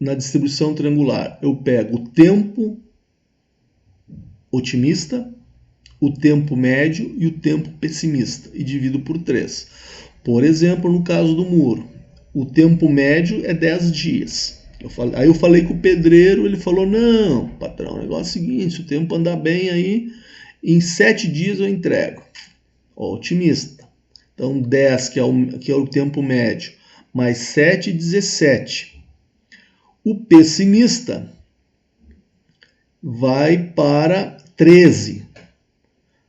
na distribuição triangular, eu pego o tempo otimista, o tempo médio e o tempo pessimista e divido por 3. Por exemplo, no caso do muro, o tempo médio é 10 dias. Aí eu falei com o pedreiro, ele falou, não, patrão, o negócio é o seguinte, se o tempo andar bem aí, em 7 dias eu entrego. Otimista. Então 10, que é o tempo médio, mais 7, 17. O pessimista vai para 13.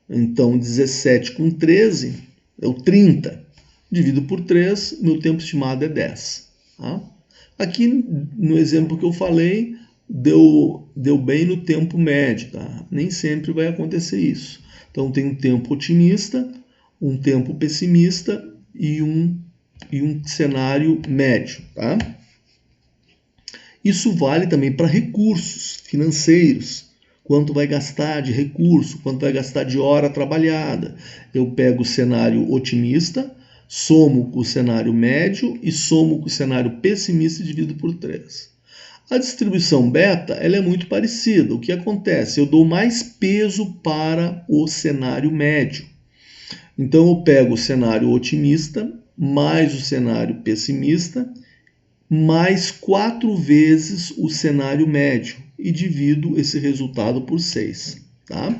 Então, 17 com 13 é o 30. Divido por 3, meu tempo estimado é 10. Tá? Aqui, no exemplo que eu falei, deu bem no tempo médio. Tá? Nem sempre vai acontecer isso. Então, tem um tempo otimista, um tempo pessimista e um cenário médio. Tá? Isso vale também para recursos financeiros. Quanto vai gastar de recurso, quanto vai gastar de hora trabalhada. Eu pego o cenário otimista, somo com o cenário médio e somo com o cenário pessimista e divido por 3. A distribuição beta ela é muito parecida. O que acontece? Eu dou mais peso para o cenário médio. Então eu pego o cenário otimista mais o cenário pessimista mais 4 vezes o cenário médio e divido esse resultado por 6. Tá?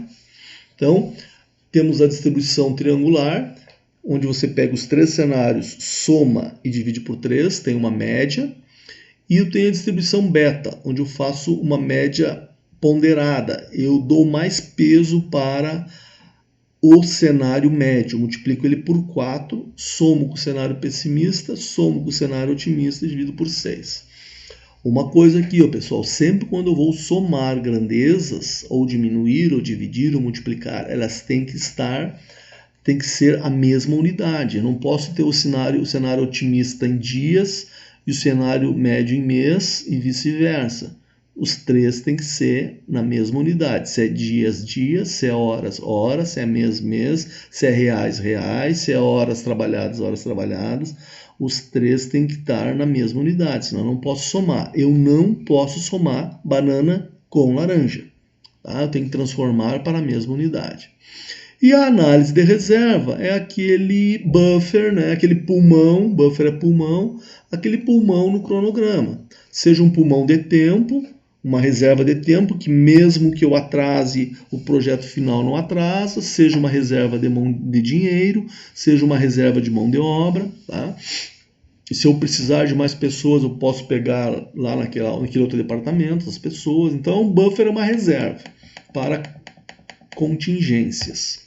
Então, temos a distribuição triangular, onde você pega os 3 cenários, soma e divide por 3, tem uma média. E eu tenho a distribuição beta, onde eu faço uma média ponderada. Eu dou mais peso para o cenário médio, multiplico ele por 4, somo com o cenário pessimista, somo com o cenário otimista e divido por 6. Uma coisa aqui, ó, pessoal, sempre quando eu vou somar grandezas, ou diminuir, ou dividir, ou multiplicar, elas têm que ser a mesma unidade. Eu não posso ter o cenário otimista em dias e o cenário médio em mês e vice-versa. Os 3 têm que ser na mesma unidade. Se é dias, dias, se é horas, horas, se é mês, mês, se é reais, reais, se é horas trabalhadas, horas trabalhadas. Os 3 têm que estar na mesma unidade, senão eu não posso somar. Eu não posso somar banana com laranja. Tá? Eu tenho que transformar para a mesma unidade. E a análise de reserva é aquele buffer, né? Aquele pulmão, buffer é pulmão, aquele pulmão no cronograma. Seja um pulmão de tempo, uma reserva de tempo, que mesmo que eu atrase, o projeto final não atrasa, seja uma reserva de dinheiro, seja uma reserva de mão de obra. Tá? E se eu precisar de mais pessoas, eu posso pegar lá naquele outro departamento, as pessoas. Então, um buffer é uma reserva para contingências.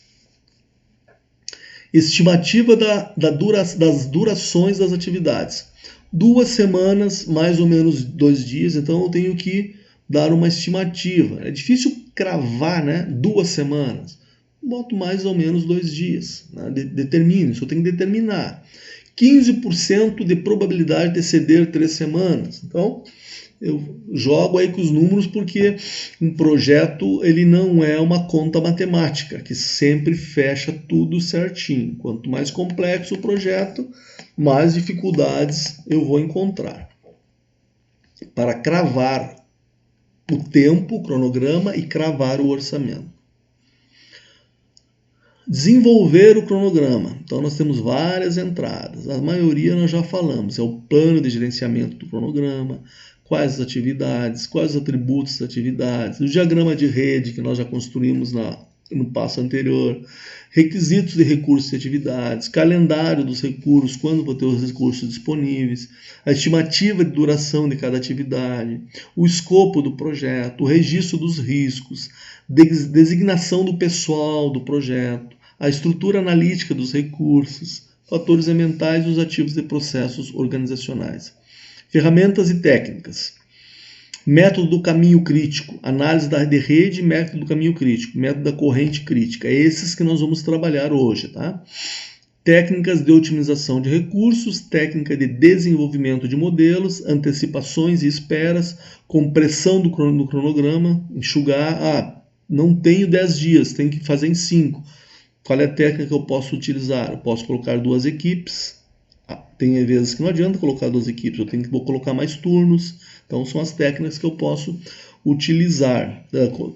Estimativa das durações das atividades. 2 semanas, mais ou menos 2 dias, então eu tenho que dar uma estimativa. É difícil cravar, né? 2 semanas. Boto mais ou menos 2 dias. Né? Determino, isso eu tenho que determinar. 15% de probabilidade de exceder 3 semanas. Então, eu jogo aí com os números porque um projeto ele não é uma conta matemática que sempre fecha tudo certinho. Quanto mais complexo o projeto, mais dificuldades eu vou encontrar. Para cravar o tempo, o cronograma e cravar o orçamento. Desenvolver o cronograma. Então nós temos várias entradas. A maioria nós já falamos. É o plano de gerenciamento do cronograma, quais as atividades, quais os atributos das atividades, o diagrama de rede que nós já construímos no passo anterior, requisitos de recursos e atividades, calendário dos recursos, quando vou ter os recursos disponíveis, a estimativa de duração de cada atividade, o escopo do projeto, o registro dos riscos, designação do pessoal do projeto, a estrutura analítica dos recursos, fatores ambientais e os ativos de processos organizacionais. Ferramentas e técnicas. Método do caminho crítico, análise de rede, método do caminho crítico, método da corrente crítica. É esses que nós vamos trabalhar hoje, tá? Técnicas de otimização de recursos, técnica de desenvolvimento de modelos, antecipações e esperas, compressão do cronograma, enxugar. Não tenho 10 dias, tenho que fazer em 5. Qual é a técnica que eu posso utilizar? Eu posso colocar 2 equipes. Tem vezes que não adianta colocar 2 equipes, vou colocar mais turnos. Então são as técnicas que eu posso utilizar.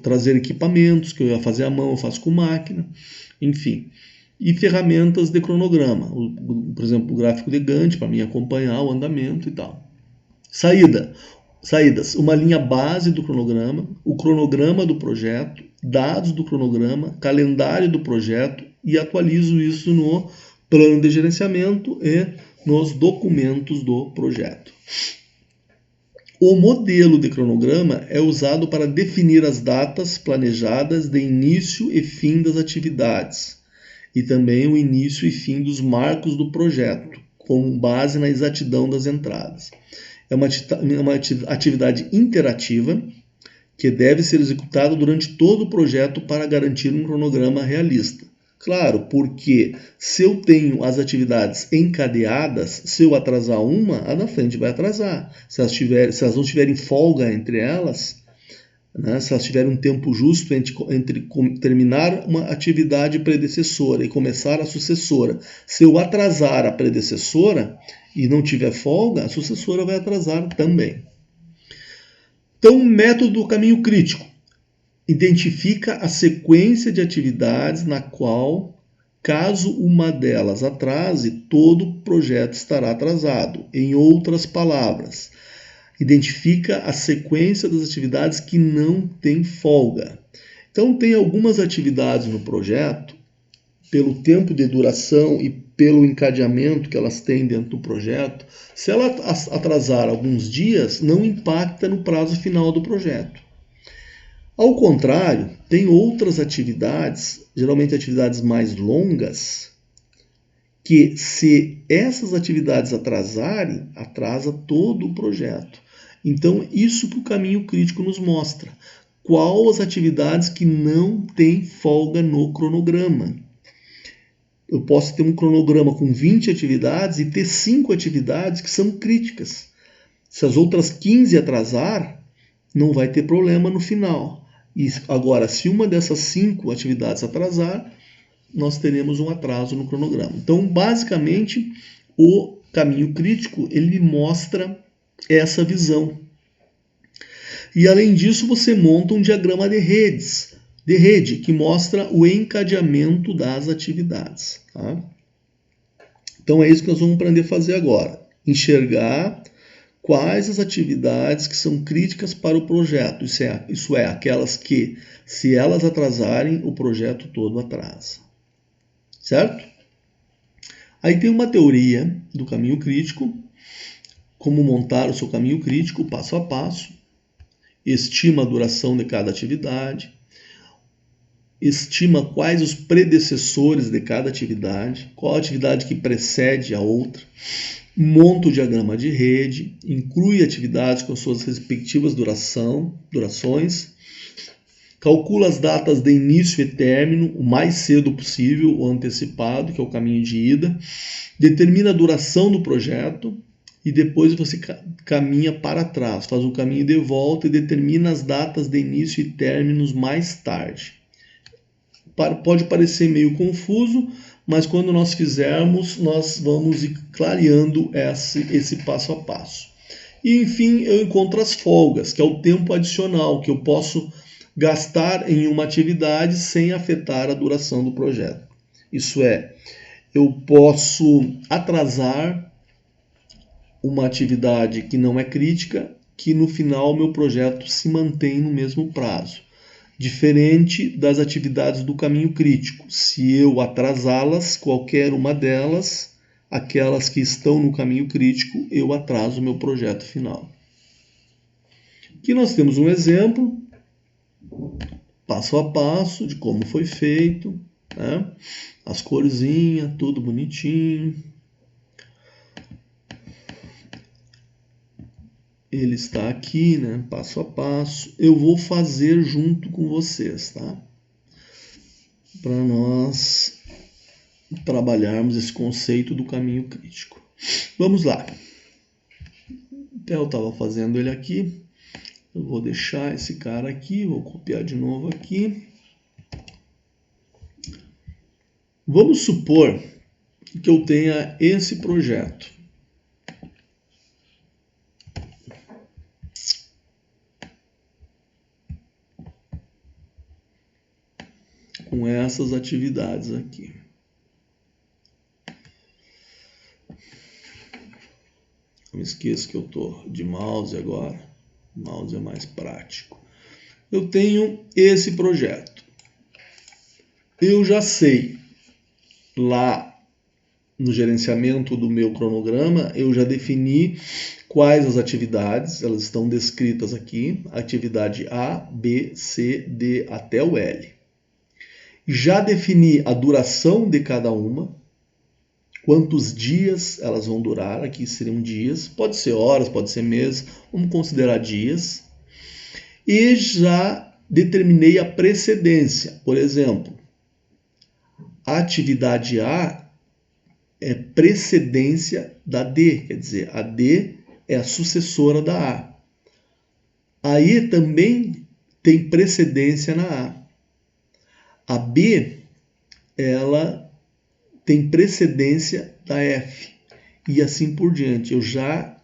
Trazer equipamentos, que eu ia fazer à mão, eu faço com máquina, enfim. E ferramentas de cronograma, por exemplo, o gráfico de Gantt, para mim acompanhar o andamento e tal. Saídas, uma linha base do cronograma, o cronograma do projeto, dados do cronograma, calendário do projeto e atualizo isso no plano de gerenciamento e nos documentos do projeto. O modelo de cronograma é usado para definir as datas planejadas de início e fim das atividades e também o início e fim dos marcos do projeto, com base na exatidão das entradas. É uma atividade interativa que deve ser executada durante todo o projeto para garantir um cronograma realista. Claro, porque se eu tenho as atividades encadeadas, se eu atrasar uma, a da frente vai atrasar. Se elas não tiverem folga entre elas, né, se elas tiverem um tempo justo entre terminar uma atividade predecessora e começar a sucessora, se eu atrasar a predecessora e não tiver folga, a sucessora vai atrasar também. Então, método do caminho crítico. Identifica a sequência de atividades na qual, caso uma delas atrase, todo o projeto estará atrasado. Em outras palavras, identifica a sequência das atividades que não tem folga. Então, tem algumas atividades no projeto, pelo tempo de duração e pelo encadeamento que elas têm dentro do projeto, se ela atrasar alguns dias, não impacta no prazo final do projeto. Ao contrário, tem outras atividades, geralmente atividades mais longas, que se essas atividades atrasarem, atrasa todo o projeto. Então, isso que o caminho crítico nos mostra. Quais as atividades que não tem folga no cronograma? Eu posso ter um cronograma com 20 atividades e ter 5 atividades que são críticas. Se as outras 15 atrasar, não vai ter problema no final. E agora, se uma dessas 5 atividades atrasar, nós teremos um atraso no cronograma. Então, basicamente, o caminho crítico, ele mostra essa visão. E, além disso, você monta um diagrama de rede, que mostra o encadeamento das atividades. Tá? Então, é isso que nós vamos aprender a fazer agora. Enxergar quais as atividades que são críticas para o projeto. Isso é, aquelas que, se elas atrasarem, o projeto todo atrasa. Certo? Aí tem uma teoria do caminho crítico, como montar o seu caminho crítico passo a passo, estima a duração de cada atividade, estima quais os predecessores de cada atividade, qual a atividade que precede a outra, monta o diagrama de rede, inclui atividades com suas respectivas durações, calcula as datas de início e término, o mais cedo possível, o antecipado, que é o caminho de ida, determina a duração do projeto e depois você caminha para trás, faz um caminho de volta e determina as datas de início e términos mais tarde. Pode parecer meio confuso, mas quando nós fizermos, nós vamos ir clareando esse passo a passo. E, enfim, eu encontro as folgas, que é o tempo adicional que eu posso gastar em uma atividade sem afetar a duração do projeto. Isso é, eu posso atrasar uma atividade que não é crítica, que no final o meu projeto se mantém no mesmo prazo. Diferente das atividades do caminho crítico. Se eu atrasá-las, qualquer uma delas, aquelas que estão no caminho crítico, eu atraso o meu projeto final. Aqui nós temos um exemplo, passo a passo, de como foi feito, né? As corzinhas, tudo bonitinho. Ele está aqui, né? Passo a passo. Eu vou fazer junto com vocês, tá? Para nós trabalharmos esse conceito do caminho crítico. Vamos lá. Até eu estava fazendo ele aqui. Eu vou deixar esse cara aqui, vou copiar de novo aqui. Vamos supor que eu tenha esse projeto. Com essas atividades aqui. Não me esqueça que eu estou de mouse agora. O mouse é mais prático. Eu tenho esse projeto. Eu já sei, lá no gerenciamento do meu cronograma, eu já defini quais as atividades, elas estão descritas aqui, atividade A, B, C, D até o L. Já defini a duração de cada uma, quantos dias elas vão durar, aqui seriam dias, pode ser horas, pode ser meses, vamos considerar dias. E já determinei a precedência, por exemplo, a atividade A é precedência da D, quer dizer, a D é a sucessora da A. A E também tem precedência na A. A B, ela tem precedência da F. E assim por diante. Eu já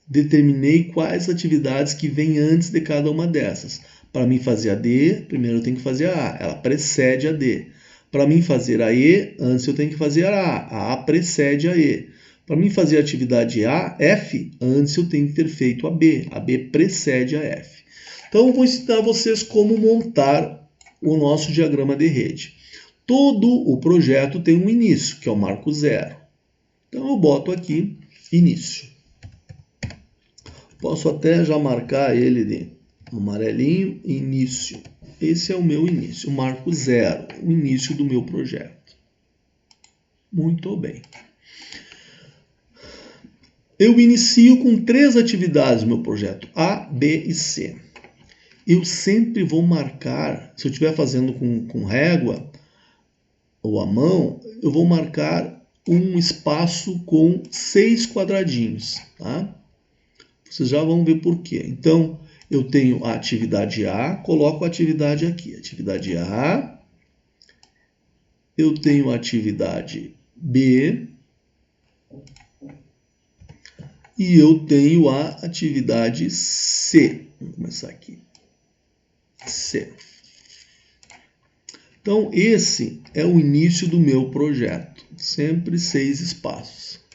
determinei quais atividades que vêm antes de cada uma dessas. Para mim fazer a D, primeiro eu tenho que fazer a A. Ela precede a D. Para mim fazer a E, antes eu tenho que fazer a A. A A precede a E. Para mim fazer a atividade F, antes eu tenho que ter feito a B. A B precede a F. Então eu vou ensinar vocês como montar o nosso diagrama de rede. Todo o projeto tem um início, que é o marco zero. Então eu boto aqui início. Posso até já marcar ele de amarelinho, início. Esse é o meu início, o marco zero, o início do meu projeto. Muito bem. Eu inicio com 3 atividades no meu projeto, A, B e C. Eu sempre vou marcar, se eu estiver fazendo com régua ou a mão, eu vou marcar um espaço com 6 quadradinhos, tá? Vocês já vão ver por quê. Então, eu tenho a atividade A, coloco a atividade aqui. Atividade A, eu tenho a atividade B e eu tenho a atividade C. Vamos começar aqui. C. Então, esse é o início do meu projeto. Sempre 6 espaços.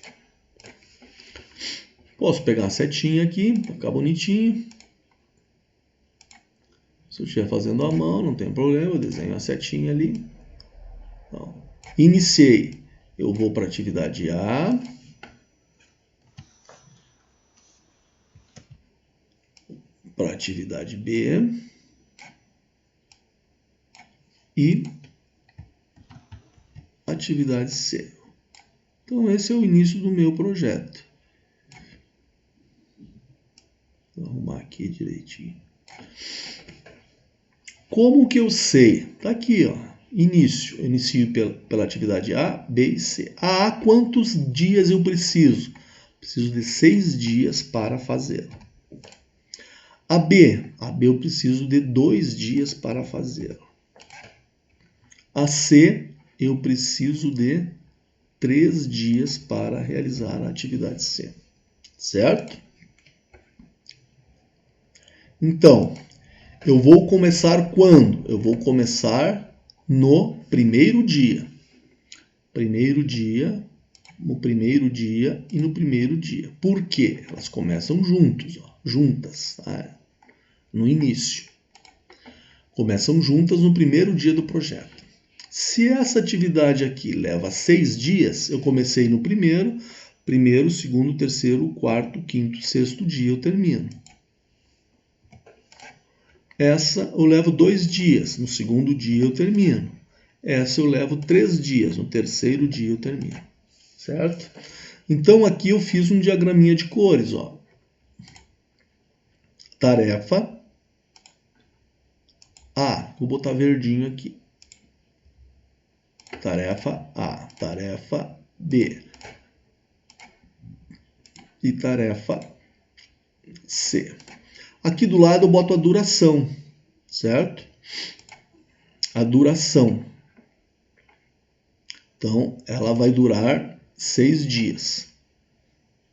Posso pegar a setinha aqui, para ficar bonitinho. Se eu estiver fazendo à mão, não tem problema, eu desenho a setinha ali. Então, iniciei. Eu vou para a atividade A. Para a atividade B. E atividade C. Então, esse é o início do meu projeto. Vou arrumar aqui direitinho. Como que eu sei? Tá aqui, ó. Início. Eu inicio pela atividade A, B e C. A, quantos dias eu preciso? Preciso de 6 dias para fazer. A B eu preciso de 2 dias para fazer. A C, eu preciso de 3 dias para realizar a atividade C. Certo? Então, eu vou começar quando? Eu vou começar no primeiro dia. No primeiro dia e no primeiro dia. Por quê? Elas começam juntas, tá? No início. Começam juntas no primeiro dia do projeto. Se essa atividade aqui leva 6 dias, eu comecei no primeiro, segundo, terceiro, quarto, quinto, sexto dia eu termino. Essa eu levo 2 dias, no segundo dia eu termino. Essa eu levo 3 dias, no terceiro dia eu termino. Certo? Então aqui eu fiz um diagraminha de cores, ó. Tarefa A, vou botar verdinho aqui. Tarefa A, tarefa B e tarefa C. Aqui do lado eu boto a duração, certo? A duração. Então, ela vai durar 6 dias.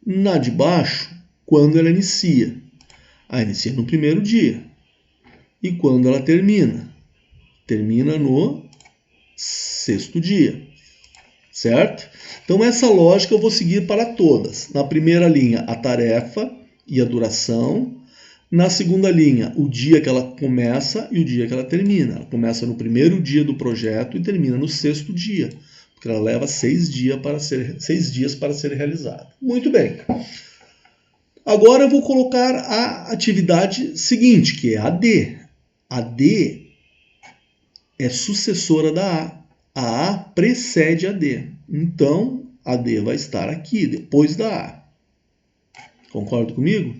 Na de baixo, quando ela inicia. Inicia no primeiro dia. E quando ela termina? Termina no 6º dia. Certo? Então, essa lógica eu vou seguir para todas. Na primeira linha, a tarefa e a duração. Na segunda linha, o dia que ela começa e o dia que ela termina. Ela começa no primeiro dia do projeto e termina no 6º dia, porque ela leva 6 dias para ser realizada. Muito bem. Agora eu vou colocar a atividade seguinte, que é a D. A D é sucessora da A. A precede a D. Então, a D vai estar aqui, depois da A. Concorda comigo?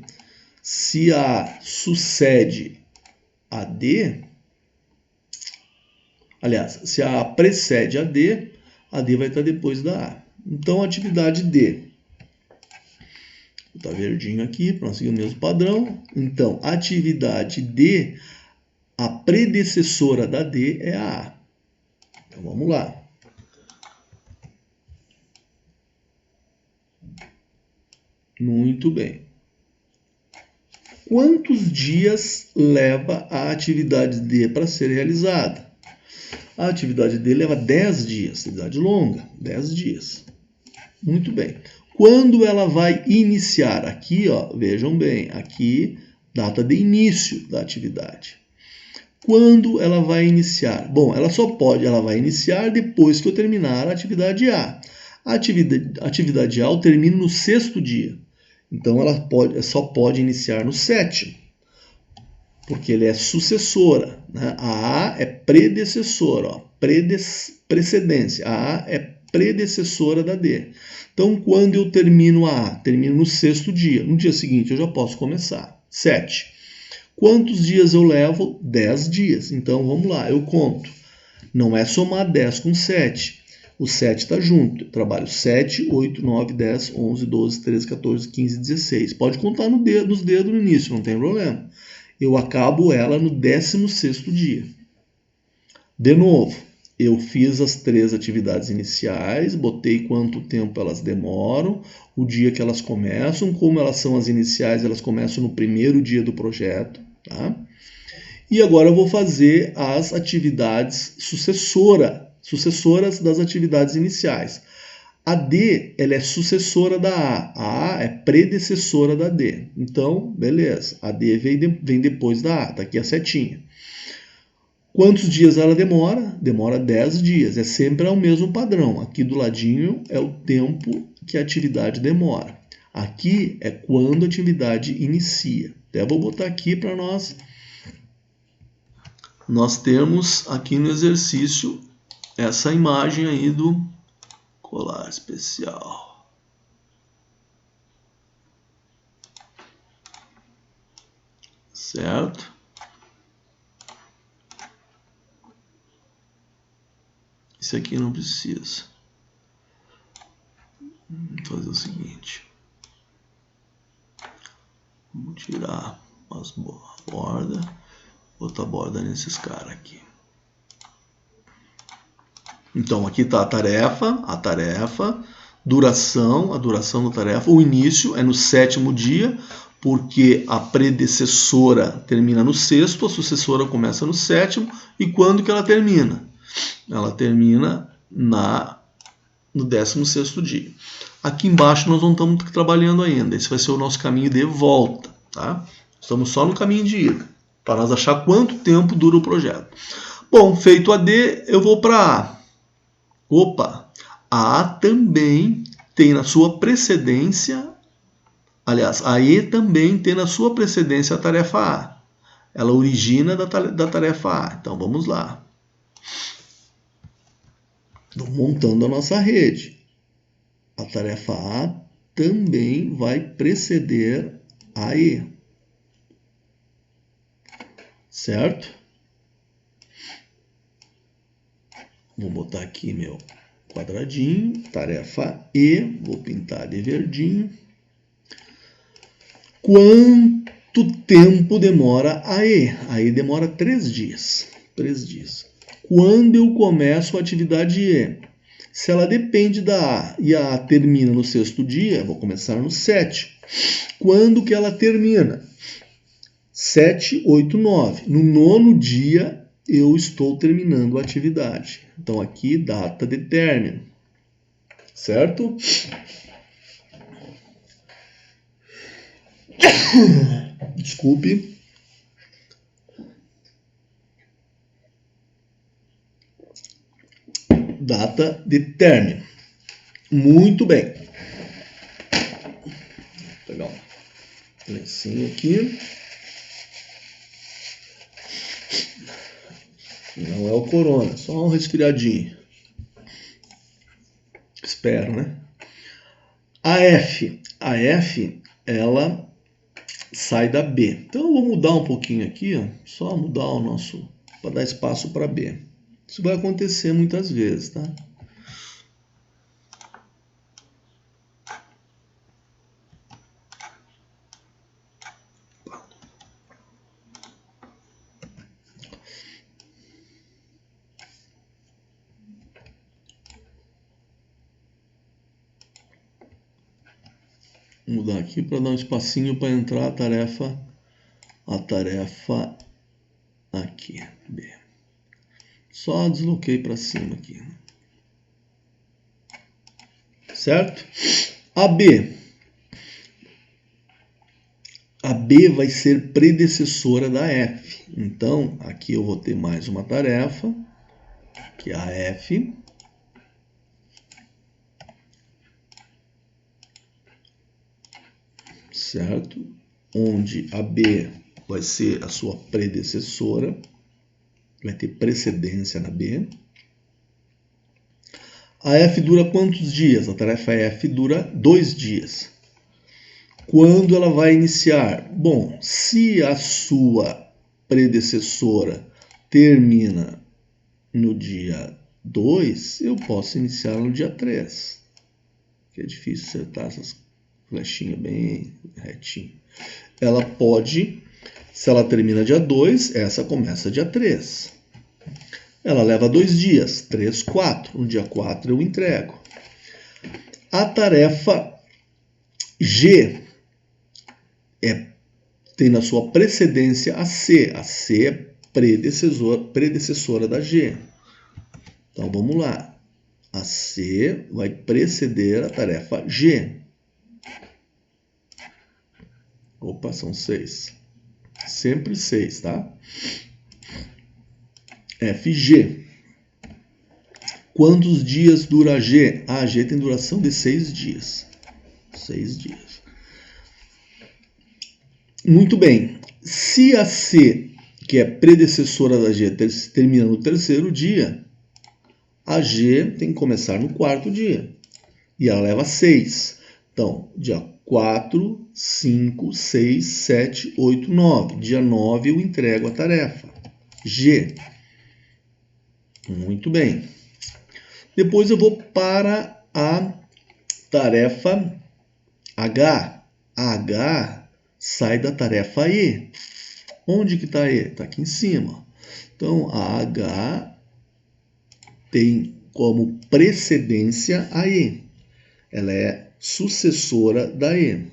Se A sucede a D, aliás, se a A precede a D vai estar depois da A. Então, a atividade D. Vou botar verdinho aqui para nós seguir o mesmo padrão. Então, a atividade D, a predecessora da D é a A. Então, vamos lá. Muito bem. Quantos dias leva a atividade D para ser realizada? A atividade D leva 10 dias, atividade longa, 10 dias. Muito bem. Quando ela vai iniciar? Aqui, ó, vejam bem, aqui, data de início da atividade. Quando ela vai iniciar? Bom, ela vai iniciar depois que eu terminar a atividade A. A atividade A eu termino no 6º dia. Então, ela só pode iniciar no 7º, porque ele é sucessora. Né? A A é predecessora, ó, precedência. A A é predecessora da D. Então, quando eu termino a A? Termino no 6º dia. No dia seguinte, eu já posso começar. 7. Quantos dias eu levo? 10 dias. Então, vamos lá, eu conto. Não é somar 10 com 7. O 7 está junto. Eu trabalho 7, 8, 9, 10, 11, 12, 13, 14, 15, 16. Pode contar nos dedos no início, não tem problema. Eu acabo ela no 16º dia. De novo, eu fiz as 3 atividades iniciais, botei quanto tempo elas demoram, o dia que elas começam, como elas são as iniciais, elas começam no 1º dia do projeto. Tá? E agora eu vou fazer as atividades sucessoras das atividades iniciais. A D, ela é sucessora da A é predecessora da D. Então, beleza, a D vem depois da A, tá aqui a setinha. Quantos dias ela demora? Demora 10 dias, é sempre o mesmo padrão. Aqui do ladinho é o tempo que a atividade demora. Aqui é quando a atividade inicia. Até vou botar aqui para nós termos aqui no exercício essa imagem aí do colar especial. Certo? Esse aqui não precisa. Vamos fazer o seguinte. Vamos tirar as bordas. Botar borda nesses caras aqui. Então, aqui está a tarefa, duração, a duração da tarefa. O início é no 7º dia, porque a predecessora termina no 6º, a sucessora começa no 7º. E quando que ela termina? Ela termina no 16º dia. Aqui embaixo nós não estamos trabalhando ainda. Esse vai ser o nosso caminho de volta. Tá? Estamos só no caminho de ida, para nós achar quanto tempo dura o projeto. Bom, feito a D, eu vou para A. Opa, a A também tem na sua precedência, aliás, a E também tem na sua precedência a tarefa A. Ela origina da tarefa A. Então, vamos lá. Estou montando a nossa rede. A tarefa A também vai preceder a E. Certo? Vou botar aqui meu quadradinho, tarefa E, vou pintar de verdinho. Quanto tempo demora a E? A E demora 3 dias. 3 dias. Quando eu começo a atividade E? Se ela depende da A e a A termina no 6º dia, vou começar no 7. Quando que ela termina? 7, 8, 9. No 9º dia, eu estou terminando a atividade. Então, aqui, data de término. Certo? Desculpe. Data de término. Muito bem. Legal. lencinho aqui. Não é o corona, só um resfriadinho. Espero, né? A F, ela sai da B. Então eu vou mudar um pouquinho aqui, ó, só mudar o nosso, para dar espaço para B. Isso vai acontecer muitas vezes, tá? Vou mudar aqui para dar um espacinho para entrar a tarefa aqui, B. Só desloquei para cima aqui. Certo? A B vai ser predecessora da F. Então, aqui eu vou ter mais uma tarefa, que é a F. Certo? Onde a B vai ser a sua predecessora, vai ter precedência na B. A F dura quantos dias? A tarefa F dura 2 dias. Quando ela vai iniciar? Bom, se a sua predecessora termina no dia 2, eu posso iniciar no dia 3. Que é difícil acertar essas flechinhas bem retinho. Ela pode, se ela termina dia 2, essa começa dia 3. Ela leva 2 dias, 3, 4. No dia 4 eu entrego. A tarefa G tem na sua precedência a C. A C é predecessora da G. Então vamos lá. A C vai preceder a tarefa G. Opa, são 6. Sempre 6, tá? FG. Quantos dias dura a G? A G tem duração de 6 dias. 6 dias. Muito bem. Se a C, que é predecessora da G, termina no 3º dia, a G tem que começar no 4º dia. E ela leva 6. Então, dia 4, 5, 6, 7, 8, 9. Dia 9 eu entrego a tarefa G. Muito bem. Depois eu vou para a tarefa H. A H sai da tarefa E. Onde que está E? Está aqui em cima. Então, a H tem como precedência a E. Ela é sucessora da E.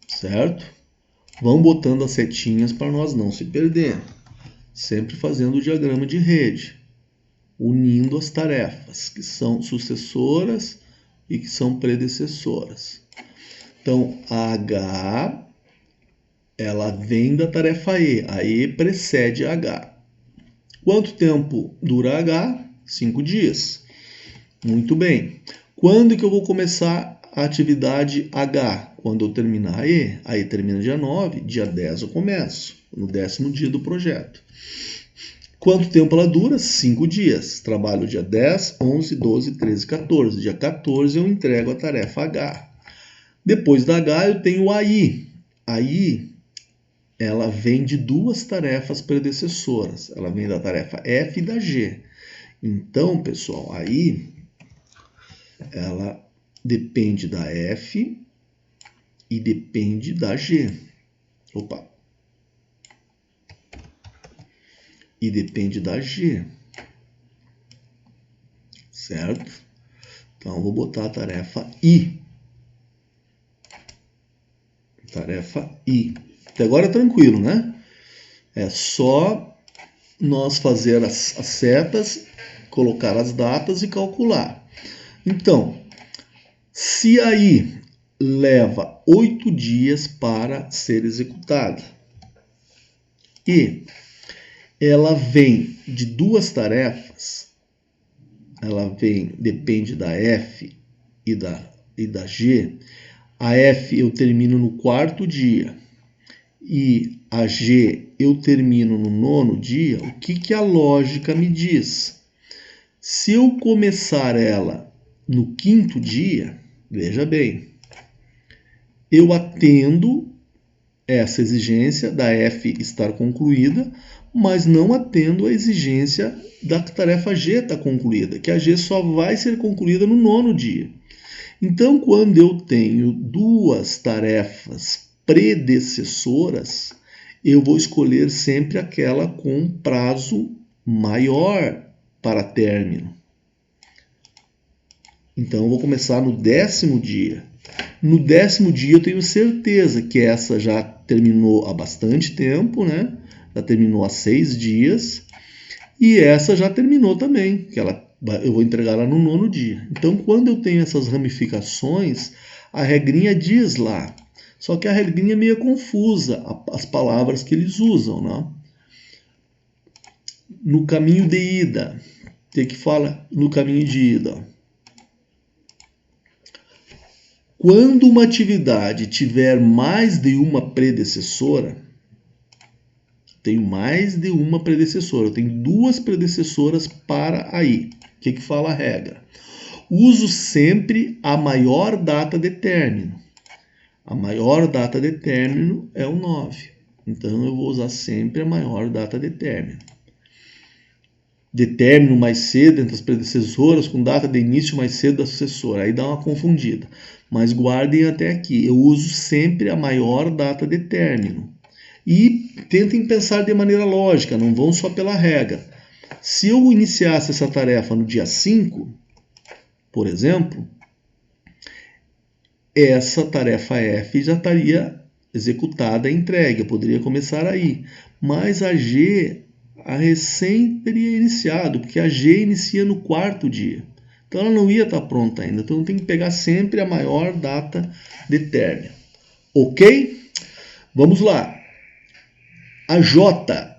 Certo? Vão botando as setinhas para nós não se perder. Sempre fazendo o diagrama de rede, unindo as tarefas que são sucessoras e que são predecessoras. Então, a H, ela vem da tarefa E. A E precede a H. Quanto tempo dura a H? 5 dias. Muito bem. Quando que eu vou começar a atividade H? Quando eu terminar a E. A E termina dia 9, dia 10 eu começo, no 10º dia do projeto. Quanto tempo ela dura? 5 dias. Trabalho dia 10, 11, 12, 13, 14. Dia 14 eu entrego a tarefa H. Depois da H eu tenho a I. A I, ela vem de 2 tarefas predecessoras. Ela vem da tarefa F e da G. Então, pessoal, a I, ela depende da F e depende da G. Opa! E depende da G. Certo? Então, eu vou botar a tarefa I. Tarefa I. Até agora tranquilo, né? É só nós fazer as setas, colocar as datas e calcular. Então, se a I leva 8 dias para ser executada e ela vem de 2 tarefas, ela depende da F e da G, a F eu termino no 4º dia e a G eu termino no 9º dia, o que a lógica me diz? Se eu começar ela no 5º dia, veja bem, eu atendo essa exigência da F estar concluída, mas não atendo a exigência da tarefa G estar concluída, que a G só vai ser concluída no 9º dia. Então, quando eu tenho duas tarefas predecessoras, eu vou escolher sempre aquela com prazo maior para término. Então, eu vou começar no 10º dia. No 10º dia, eu tenho certeza que essa já terminou há bastante tempo, né? Já terminou há 6 dias. E essa já terminou também, que eu vou entregar ela no 9º dia. Então, quando eu tenho essas ramificações, a regrinha diz lá. Só que a regrinha é meio confusa, as palavras que eles usam, né? No caminho de ida, tem que falar no caminho de ida. Quando uma atividade tiver mais de uma predecessora, tenho mais de uma predecessora, eu tenho 2 predecessoras para aí. O que fala a regra? Uso sempre a maior data de término. A maior data de término é o 9. Então eu vou usar sempre a maior data de término. De término mais cedo entre as predecessoras, com data de início mais cedo da sucessora. Aí dá uma confundida. Mas guardem até aqui. Eu uso sempre a maior data de término. E tentem pensar de maneira lógica, não vão só pela regra. Se eu iniciasse essa tarefa no dia 5, por exemplo, essa tarefa F já estaria executada e entregue. Eu poderia começar aí. Mas a G, a recém teria iniciado, porque a G inicia no 4º dia. Então ela não ia estar pronta ainda. Então tem que pegar sempre a maior data de término. Ok? Vamos lá. A J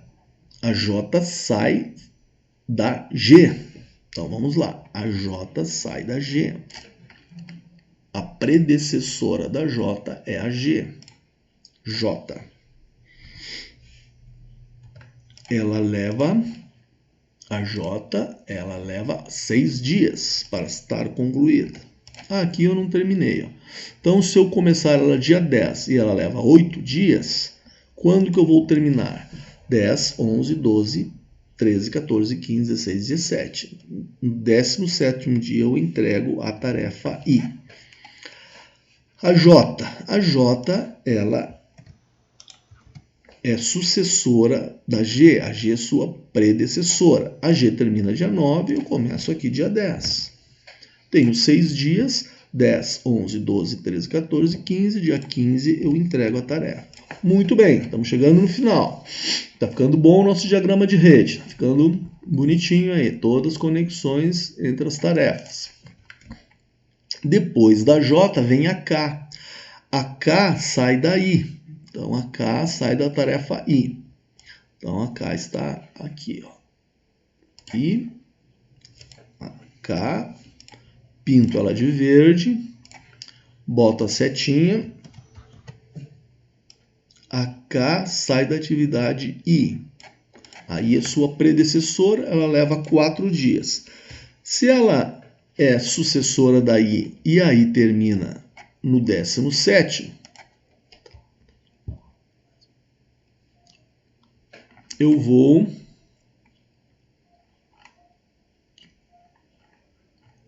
sai da G. Então vamos lá. A J sai da G. A predecessora da J é a G. J. Ela leva 6 dias para estar concluída. Aqui eu não terminei. Ó. Então, se eu começar ela dia 10 e ela leva 8 dias, quando que eu vou terminar? 10, 11, 12, 13, 14, 15, 16, 17. No 17º dia eu entrego a tarefa I. A J, ela é sucessora da G. A G é sua predecessora. A G termina dia 9, eu começo aqui dia 10. Tenho 6 dias, 10, 11, 12, 13, 14, 15. Dia 15 eu entrego a tarefa. Muito bem, estamos chegando no final. Está ficando bom o nosso diagrama de rede. Está ficando bonitinho aí, todas as conexões entre as tarefas. Depois da J vem a K. A K sai daí. Então, a K sai da tarefa I. Então, a K está aqui. Ó. E a K, pinto ela de verde, boto a setinha. A K sai da atividade I. Aí, a sua predecessora, ela leva 4 dias. Se ela é sucessora da I e aí termina no 17º, eu vou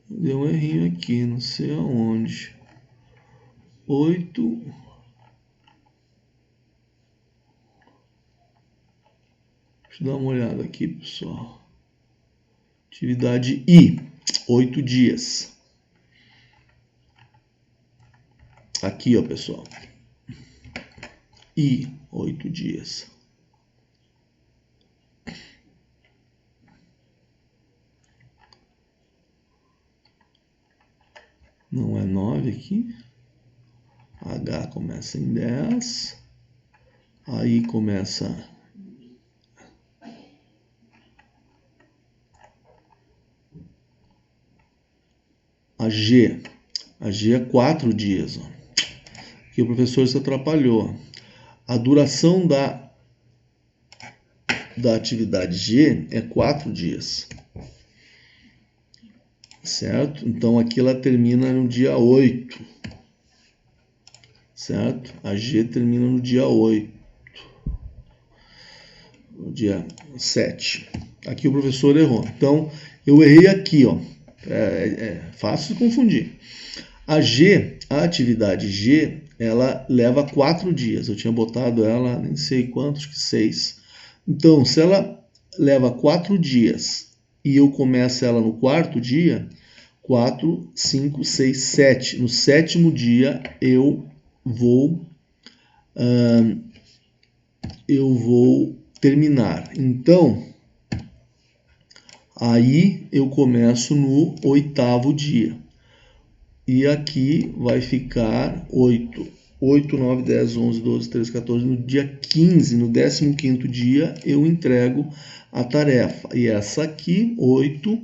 deu um errinho aqui, não sei aonde. 8. Deixa eu dar uma olhada aqui, pessoal. Atividade I, 8 dias. Aqui, ó, pessoal. I, 8 dias. Não é 9 aqui. H começa em 10. Aí começa a G. A G é 4 dias. Ó. Aqui o professor se atrapalhou. A duração da atividade G é 4 dias. Certo? Então aqui ela termina no dia 8. Certo? A G termina no dia 8. No dia 7. Aqui o professor errou. Então eu errei aqui, ó. É fácil de confundir. A G, a atividade G, ela leva 4 dias. Eu tinha botado ela, nem sei quantos, que 6. Então, se ela leva 4 dias e eu começo ela no quarto dia, 4, 5, 6, 7. No sétimo dia eu vou terminar. Então, aí eu começo no 8º dia. E aqui vai ficar 8. 8, 9, 10, 11, 12, 13, 14. No dia 15, no 15º dia, eu entrego a tarefa. E essa aqui, 8,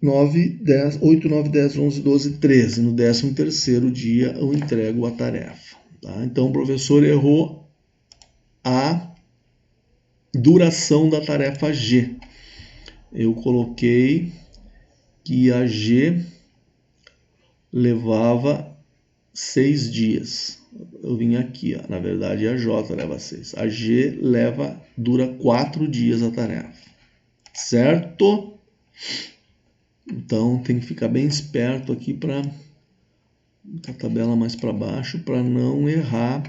9, 10, 11, 12, 13. No 13º dia, eu entrego a tarefa. Tá? Então, o professor errou a duração da tarefa G. Eu coloquei que a G levava 6 dias. Eu vim aqui, ó. Na verdade a J leva 6. A G dura 4 dias a tarefa. Certo? Então tem que ficar bem esperto aqui para a tabela mais para baixo para não errar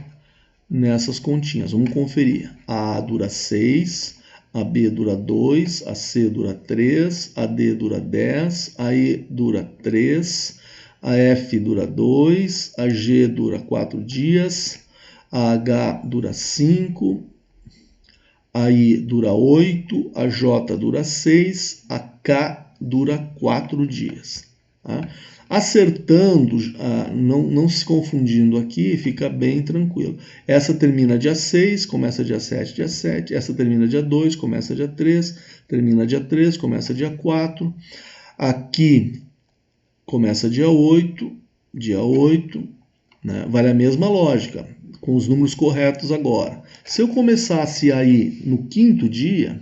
nessas continhas. Vamos conferir. A dura 6, a B dura 2, a C dura 3, a D dura 10, a E dura 3, a F dura 2, a G dura 4 dias, a H dura 5, a I dura 8, a J dura 6, a K dura 4 dias. Tá? Acertando, não se confundindo aqui, fica bem tranquilo. Essa termina dia 6, começa dia 7, dia 7. Essa termina dia 2, começa dia 3, termina dia 3, começa dia 4. Aqui começa dia 8, né? Vale a mesma lógica, com os números corretos agora. Se eu começasse aí no 5º dia,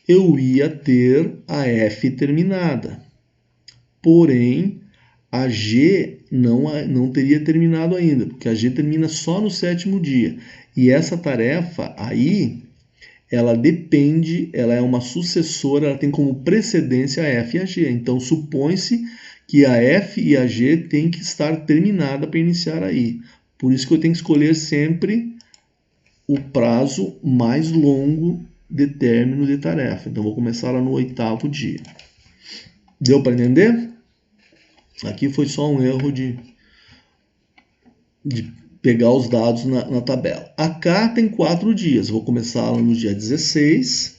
eu ia ter a F terminada. Porém, a G não teria terminado ainda, porque a G termina só no 7º dia. E essa tarefa aí, ela depende, ela é uma sucessora, ela tem como precedência a F e a G. Então, supõe-se que a F e a G têm que estar terminada para iniciar aí. Por isso que eu tenho que escolher sempre o prazo mais longo de término de tarefa. Então, vou começar lá no 8º dia. Deu para entender? Aqui foi só um erro de pegar os dados na tabela. A K tem 4 dias. Vou começar lá no dia 16,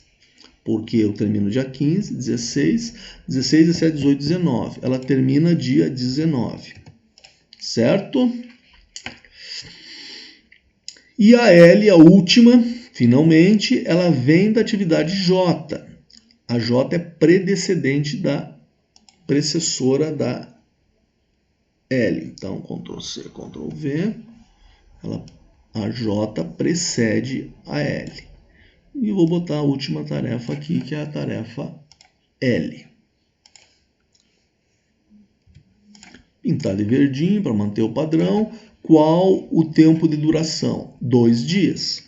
porque eu termino dia 15, 16, 17, 18, 19. Ela termina dia 19. Certo? E a L, a última, finalmente, ela vem da atividade J. A J é predecedente da precessora da L. Então, Ctrl C, Ctrl V. A J precede a L. E vou botar a última tarefa aqui, que é a tarefa L. Pintar de verdinho para manter o padrão. Qual o tempo de duração? 2 dias.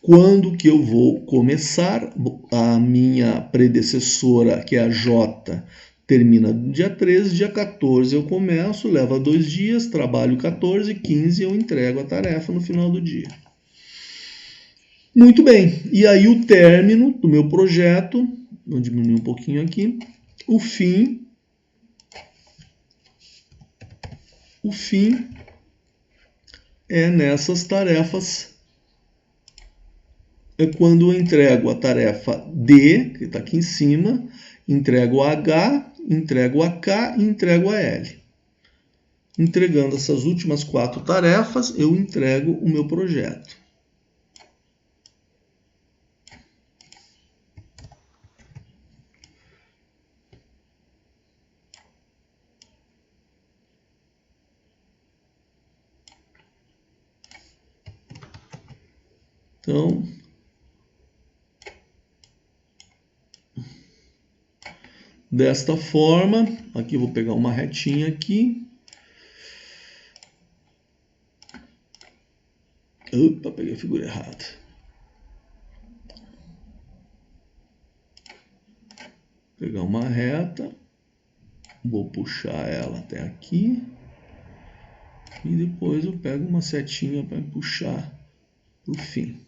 Quando que eu vou começar? A minha predecessora, que é a J, termina no dia 13, dia 14 eu começo, leva 2 dias, trabalho 14, 15 eu entrego a tarefa no final do dia. Muito bem, e aí o término do meu projeto, vou diminuir um pouquinho aqui, o fim é nessas tarefas, é quando eu entrego a tarefa D, que está aqui em cima, entrego a H, entrego a K e entrego a L. Entregando essas últimas 4 tarefas, eu entrego o meu projeto. Então, desta forma, aqui eu vou pegar uma retinha aqui. Opa, peguei a figura errada. Pegar uma reta, vou puxar ela até aqui. E depois eu pego uma setinha para puxar para o fim.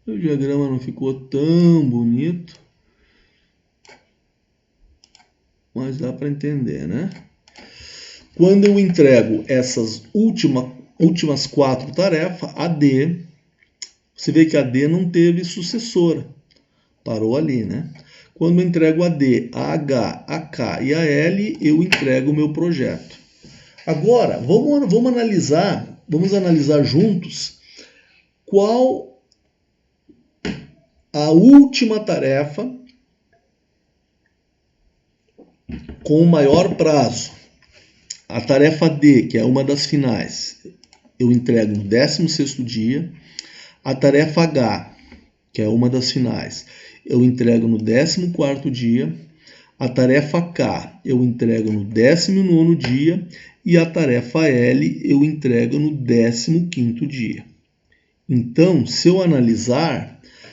O diagrama não ficou tão bonito, mas dá para entender, né? Quando eu entrego essas últimas 4 tarefas, a D, você vê que a D não teve sucessora, parou ali, né? Quando eu entrego a D, a H, a K e a L, eu entrego o meu projeto. Agora, vamos analisar juntos qual a última tarefa com o maior prazo. A tarefa D, que é uma das finais, eu entrego no 16º dia. A tarefa H, que é uma das finais, eu entrego no 14º dia. A tarefa K, eu entrego no 19º dia. E a tarefa L, eu entrego no 15º dia. Então, se eu analisar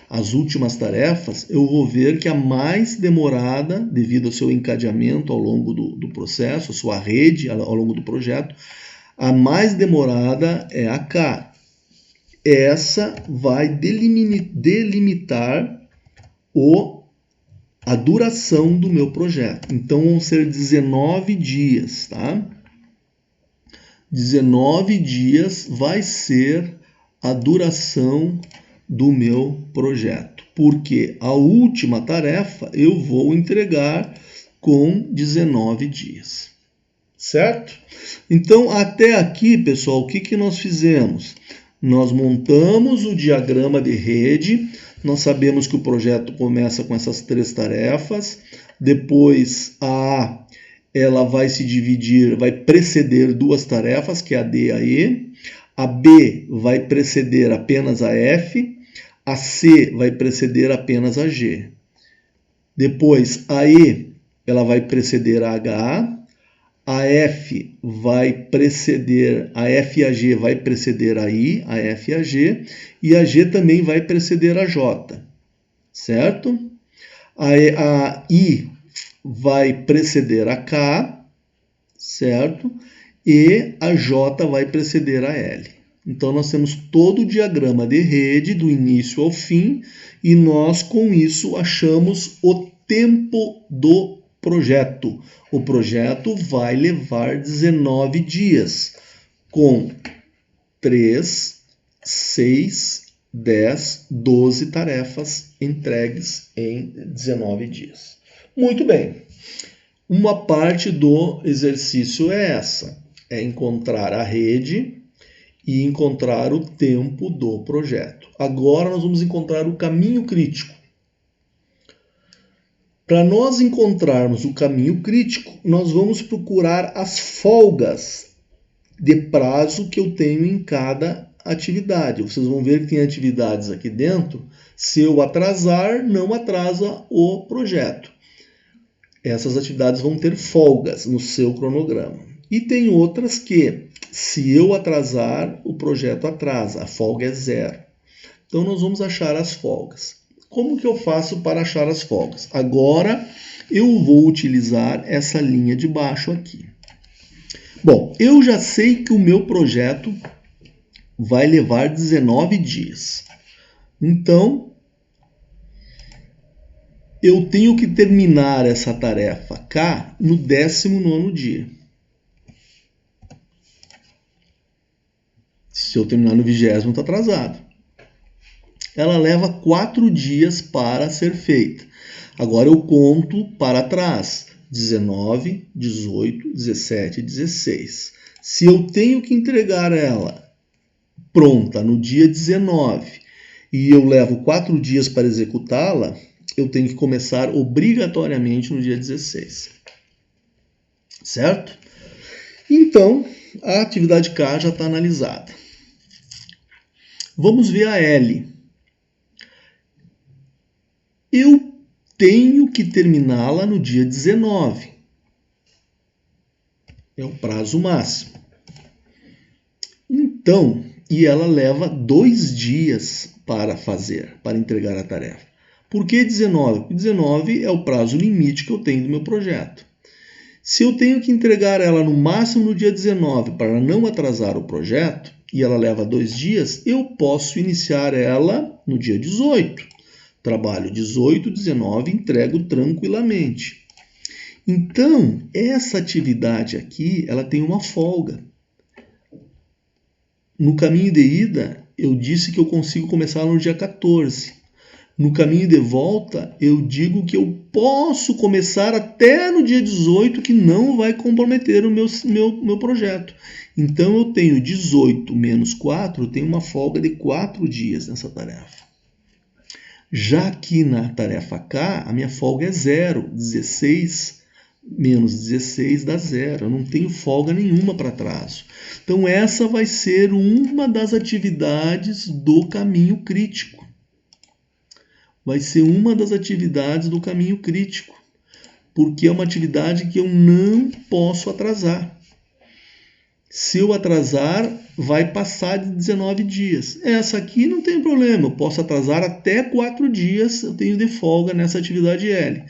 as últimas tarefas, eu vou ver que a mais demorada, devido ao seu encadeamento ao longo do processo, a sua rede ao longo do projeto, a mais demorada é a K. Essa vai delimitar a duração do meu projeto. Então, vão ser 19 dias, tá? 19 dias vai ser a duração do meu projeto, porque a última tarefa eu vou entregar com 19 dias, certo? Então, até aqui, pessoal, o que nós fizemos? Nós montamos o diagrama de rede, nós sabemos que o projeto começa com essas 3 tarefas, depois a A, ela vai se dividir, vai preceder 2 tarefas, que é a D e a E, a B vai preceder apenas a F, a C vai preceder apenas a G. Depois, a E, ela vai preceder a H, a F vai preceder, a F e a G vai preceder a I, a F e a G, e a G também vai preceder a J, certo? A I vai preceder a K, certo? E a J vai preceder a L. Então, nós temos todo o diagrama de rede, do início ao fim, e nós, com isso, achamos o tempo do projeto. O projeto vai levar 19 dias, com 3, 6, 10, 12 tarefas entregues em 19 dias. Muito bem. Uma parte do exercício é essa, é encontrar a rede e encontrar o tempo do projeto. Agora nós vamos encontrar o caminho crítico. Para nós encontrarmos o caminho crítico, nós vamos procurar as folgas de prazo que eu tenho em cada atividade. Vocês vão ver que tem atividades aqui dentro. Se eu atrasar, não atrasa o projeto. Essas atividades vão ter folgas no seu cronograma. E tem outras que, se eu atrasar, o projeto atrasa. A folga é 0. Então, nós vamos achar as folgas. Como que eu faço para achar as folgas? Agora, eu vou utilizar essa linha de baixo aqui. Bom, eu já sei que o meu projeto vai levar 19 dias. Então, eu tenho que terminar essa tarefa K no 19º dia. Se eu terminar no 20º, está atrasado. Ela leva 4 dias para ser feita. Agora eu conto para trás. 19, 18, 17, 16. Se eu tenho que entregar ela pronta no dia 19 e eu levo 4 dias para executá-la, eu tenho que começar obrigatoriamente no dia 16. Certo? Então, a atividade K já está analisada. Vamos ver a L. Eu tenho que terminá-la no dia 19. É o prazo máximo. Então, e ela leva 2 dias para fazer, para entregar a tarefa. Por que 19? Porque 19 é o prazo limite que eu tenho do meu projeto. Se eu tenho que entregar ela no máximo no dia 19 para não atrasar o projeto, e ela leva 2 dias, eu posso iniciar ela no dia 18. Trabalho 18, 19, entrego tranquilamente. Então, essa atividade aqui, ela tem uma folga. No caminho de ida, eu disse que eu consigo começar no dia 14. No caminho de volta, eu digo que eu posso começar até no dia 18, que não vai comprometer o meu projeto. Então, eu tenho 18 menos 4, eu tenho uma folga de 4 dias nessa tarefa. Já aqui na tarefa K, a minha folga é 0, 16 menos 16 dá 0. Eu não tenho folga nenhuma para atraso. Então, essa vai ser uma das atividades do caminho crítico. Vai ser uma das atividades do caminho crítico, porque é uma atividade que eu não posso atrasar. Se eu atrasar, vai passar de 19 dias. Essa aqui não tem problema, eu posso atrasar até 4 dias, eu tenho de folga nessa atividade L.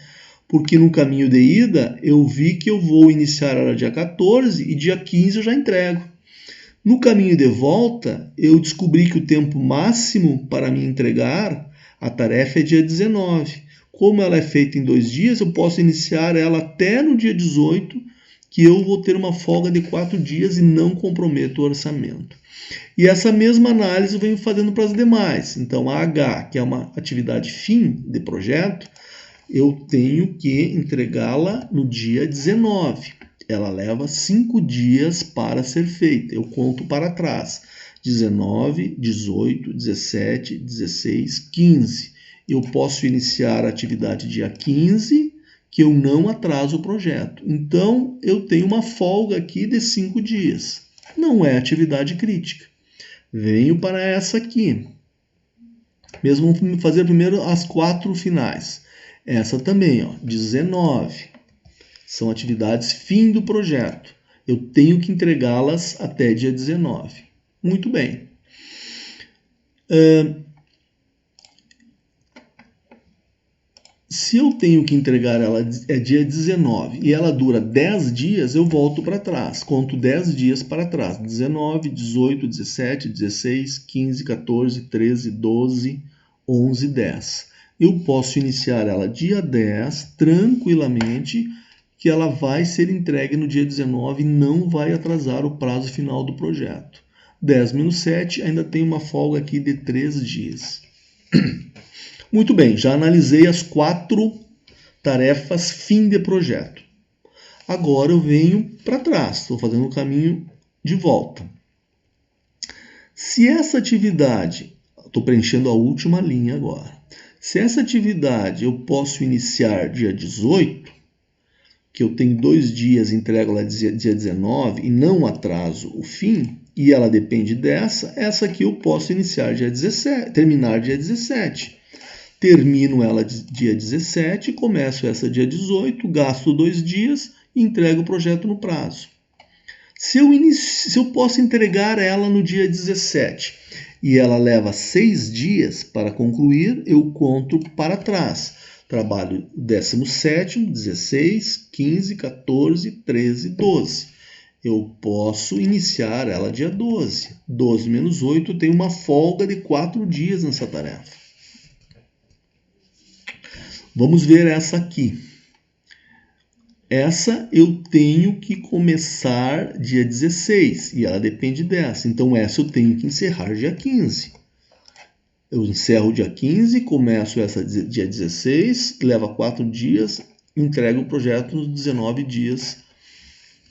Porque no caminho de ida, eu vi que eu vou iniciar ela dia 14 e dia 15 eu já entrego. No caminho de volta, eu descobri que o tempo máximo para me entregar a tarefa é dia 19. Como ela é feita em 2 dias, eu posso iniciar ela até no dia 18, que eu vou ter uma folga de 4 dias e não comprometo o orçamento. E essa mesma análise eu venho fazendo para as demais. Então, a H, que é uma atividade fim de projeto, eu tenho que entregá-la no dia 19. Ela leva 5 dias para ser feita. Eu conto para trás. 19, 18, 17, 16, 15. Eu posso iniciar a atividade dia 15, que eu não atraso o projeto. Então, eu tenho uma folga aqui de 5 dias. Não é atividade crítica. Venho para essa aqui. Mesmo vamos fazer primeiro as 4 finais. Essa também, ó, 19. São atividades fim do projeto. Eu tenho que entregá-las até dia 19. Muito bem. Se eu tenho que entregar ela dia 19 e ela dura 10 dias, eu volto para trás. Conto 10 dias para trás. 19, 18, 17, 16, 15, 14, 13, 12, 11, 10. Eu posso iniciar ela dia 10, tranquilamente, que ela vai ser entregue no dia 19 e não vai atrasar o prazo final do projeto. 10 menos 7, ainda tem uma folga aqui de 3 dias. Muito bem, já analisei as 4 tarefas fim de projeto. Agora eu venho para trás, estou fazendo o caminho de volta. Se essa atividade, estou preenchendo a última linha agora. Se essa atividade eu posso iniciar dia 18, que eu tenho 2 dias, entrego ela dia 19 e não atraso o fim, e ela depende dessa, essa aqui eu posso iniciar dia 17, terminar dia 17. Termino ela dia 17, começo essa dia 18, gasto 2 dias e entrego o projeto no prazo. Se eu posso entregar ela no dia 17 e ela leva 6 dias para concluir, eu conto para trás. Trabalho 17º, 16, 15, 14, 13, 12. Eu posso iniciar ela dia 12. 12 menos 8, eu tenho uma folga de 4 dias nessa tarefa. Vamos ver essa aqui. Essa eu tenho que começar dia 16 e ela depende dessa. Então, essa eu tenho que encerrar dia 15. Eu encerro dia 15, começo essa dia 16, leva 4 dias, entrego o projeto nos 19 dias,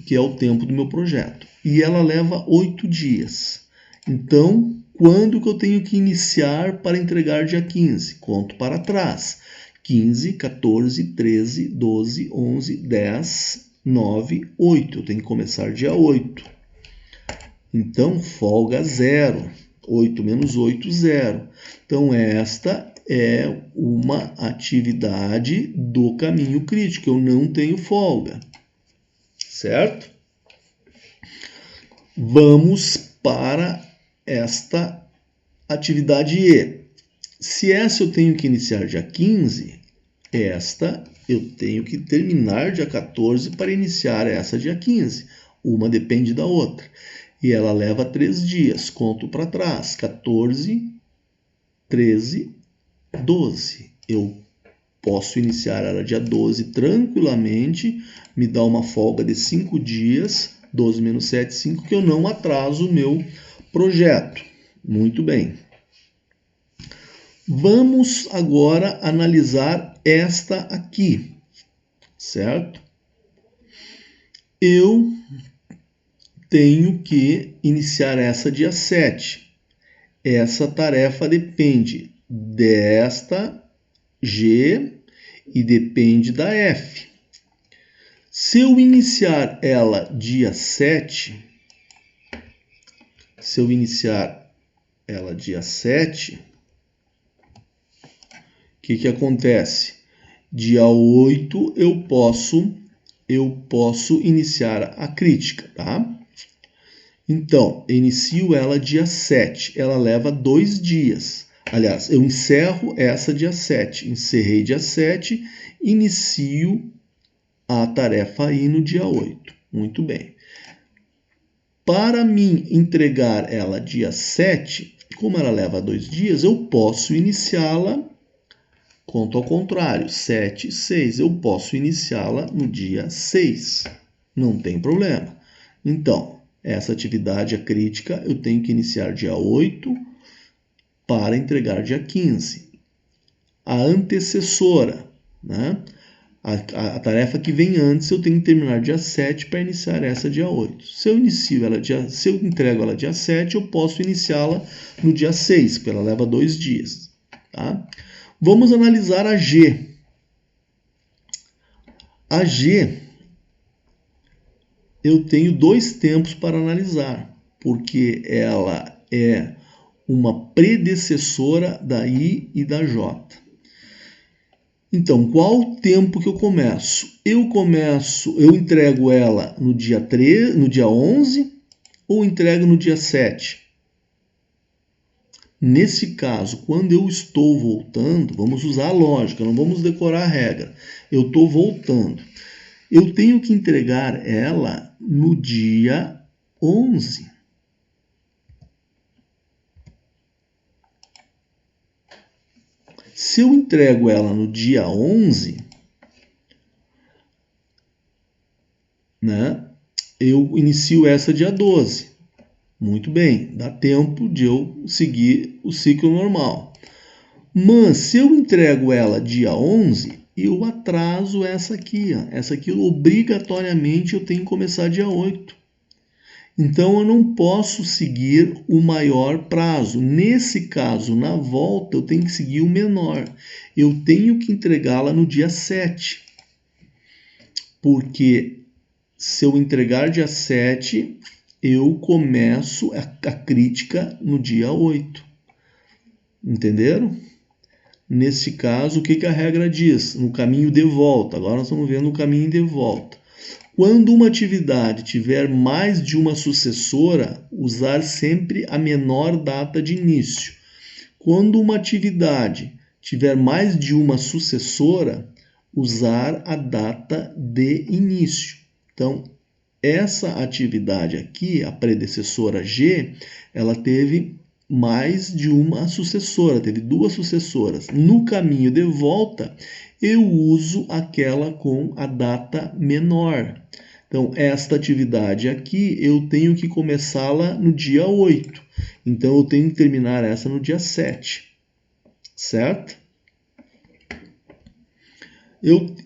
que é o tempo do meu projeto. E ela leva 8 dias. Então, quando que eu tenho que iniciar para entregar dia 15? Conto para trás. 15, 14, 13, 12, 11, 10, 9, 8. Eu tenho que começar dia 8. Então, folga 0. 8 menos 8, 0. Então, esta é uma atividade do caminho crítico. Eu não tenho folga. Certo? Vamos para esta atividade E. Se essa eu tenho que iniciar dia 15, esta eu tenho que terminar dia 14 para iniciar essa dia 15. Uma depende da outra. E ela leva 3 dias. Conto para trás. 14, 13, 12. Eu posso iniciar ela dia 12 tranquilamente. Me dá uma folga de 5 dias. 12 menos 7, 5, que eu não atraso o meu projeto. Muito bem. Vamos agora analisar esta aqui, certo? Eu tenho que iniciar essa dia 7. Essa tarefa depende desta G e depende da F. Se eu iniciar ela dia 7, o que acontece? Dia 8 eu posso iniciar a crítica, tá? Então, eu inicio ela dia 7, ela leva 2 dias. Aliás, eu encerro essa dia 7, encerrei dia 7, inicio a tarefa aí no dia 8. Muito bem. Para mim entregar ela dia 7, como ela leva 2 dias, eu posso iniciá-la, conto ao contrário, 7, 6. Eu posso iniciá-la no dia 6. Não tem problema. Então, essa atividade crítica eu tenho que iniciar dia 8 para entregar dia 15. A antecessora, né? A tarefa que vem antes eu tenho que terminar dia 7 para iniciar essa dia 8. Se eu entrego ela dia 7, eu posso iniciá-la no dia 6, porque ela leva 2 dias. Tá? Vamos analisar a G. A G, eu tenho 2 tempos para analisar, porque ela é uma predecessora da I e da J. Então, qual o tempo que eu começo? Eu entrego ela no dia 11 ou entrego no dia 7? Nesse caso, quando eu estou voltando, vamos usar a lógica, não vamos decorar a regra. Eu estou voltando. Eu tenho que entregar ela no dia 11. Se eu entrego ela no dia 11, né, eu inicio essa dia 12. Muito bem, dá tempo de eu seguir o ciclo normal. Mas se eu entrego ela dia 11, eu atraso essa aqui. Essa aqui obrigatoriamente eu tenho que começar dia 8. Então eu não posso seguir o maior prazo. Nesse caso, na volta, eu tenho que seguir o menor. Eu tenho que entregá-la no dia 7. Porque se eu entregar dia 7, eu começo a crítica no dia 8. Entenderam? Nesse caso, o que a regra diz? No caminho de volta. Agora nós estamos vendo o caminho de volta. Quando uma atividade tiver mais de uma sucessora, usar sempre a menor data de início. Quando uma atividade tiver mais de uma sucessora, usar a data de início. Então, essa atividade aqui, a predecessora G, ela teve mais de uma sucessora, teve 2 sucessoras. No caminho de volta, eu uso aquela com a data menor. Então, esta atividade aqui, eu tenho que começá-la no dia 8. Então, eu tenho que terminar essa no dia 7. Certo?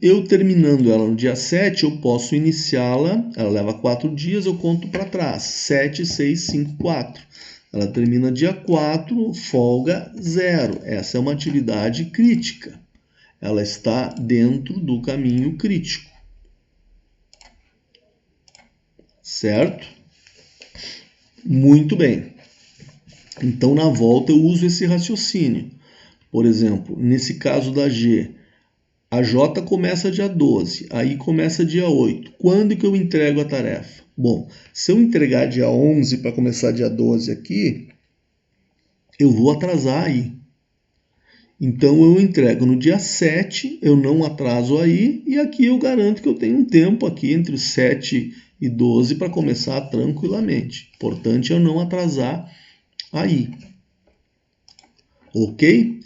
Eu terminando ela no dia 7, eu posso iniciá-la, ela leva 4 dias, eu conto para trás. 7, 6, 5, 4. Ela termina dia 4, folga 0. Essa é uma atividade crítica. Ela está dentro do caminho crítico. certo? Muito bem. Então, na volta, eu uso esse raciocínio. Por exemplo, nesse caso da G, a J começa dia 12, aí começa dia 8. Quando que eu entrego a tarefa? Bom, se eu entregar dia 11 para começar dia 12 aqui, eu vou atrasar aí. Então eu entrego no dia 7, eu não atraso aí, e aqui eu garanto que eu tenho um tempo aqui entre 7 e 12 para começar tranquilamente. Importante é eu não atrasar aí. Ok?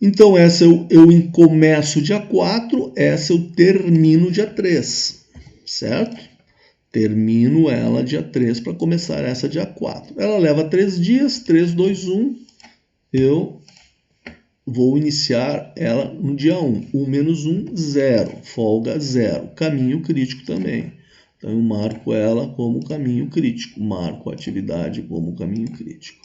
Então essa eu começo dia 4, essa eu termino dia 3, certo? Termino ela dia 3 para começar essa dia 4. Ela leva 3 dias, 3, 2, 1, eu vou iniciar ela no dia 1. 1 menos 1, 0. Folga 0. Caminho crítico também. Então eu marco ela como caminho crítico. Marco a atividade como caminho crítico.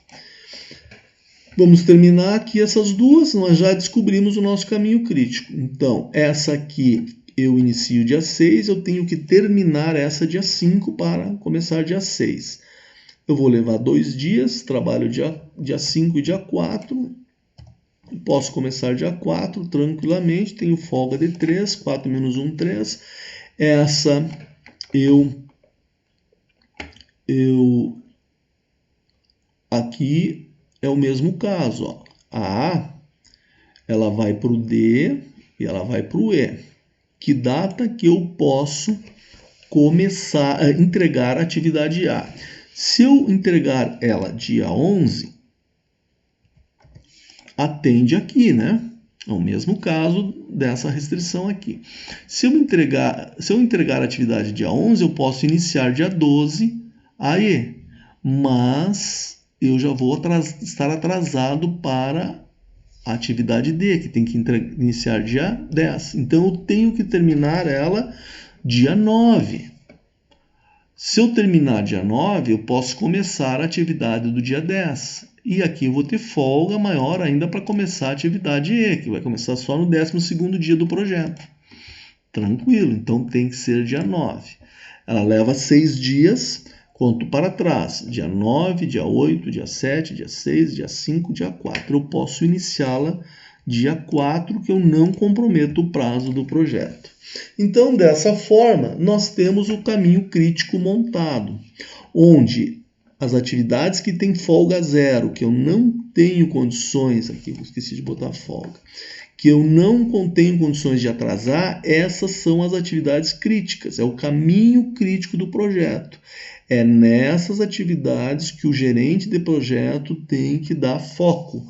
Vamos terminar aqui essas duas. Nós já descobrimos o nosso caminho crítico. Então, essa aqui eu inicio dia 6. Eu tenho que terminar essa dia 5 para começar dia 6. Eu vou levar 2 dias. Trabalho dia 5 e dia 4. Posso começar dia 4 tranquilamente, tenho folga de 3, 4 menos 1, 3. Essa aqui é o mesmo caso. Ó. A A, ela vai para o D e ela vai para o E. Que data que eu posso começar a entregar a atividade A? Se eu entregar ela dia 11, atende aqui, né? É o mesmo caso dessa restrição aqui. Se eu entregar a atividade dia 11, eu posso iniciar dia 12 aí, mas eu já vou estar atrasado para a atividade D, que tem que iniciar dia 10. Então eu tenho que terminar ela dia 9. Se eu terminar dia 9, eu posso começar a atividade do dia 10. E aqui eu vou ter folga maior ainda para começar a atividade E, que vai começar só no 12º dia do projeto. Tranquilo, então tem que ser dia 9. Ela leva 6 dias, conto para trás. Dia 9, dia 8, dia 7, dia 6, dia 5, dia 4. Eu posso iniciá-la dia 4, que eu não comprometo o prazo do projeto. Então, dessa forma, nós temos o caminho crítico montado, onde as atividades que têm folga 0, que eu não tenho condições, aqui eu esqueci de botar folga, que eu não tenho condições de atrasar, essas são as atividades críticas, é o caminho crítico do projeto. É nessas atividades que o gerente de projeto tem que dar foco,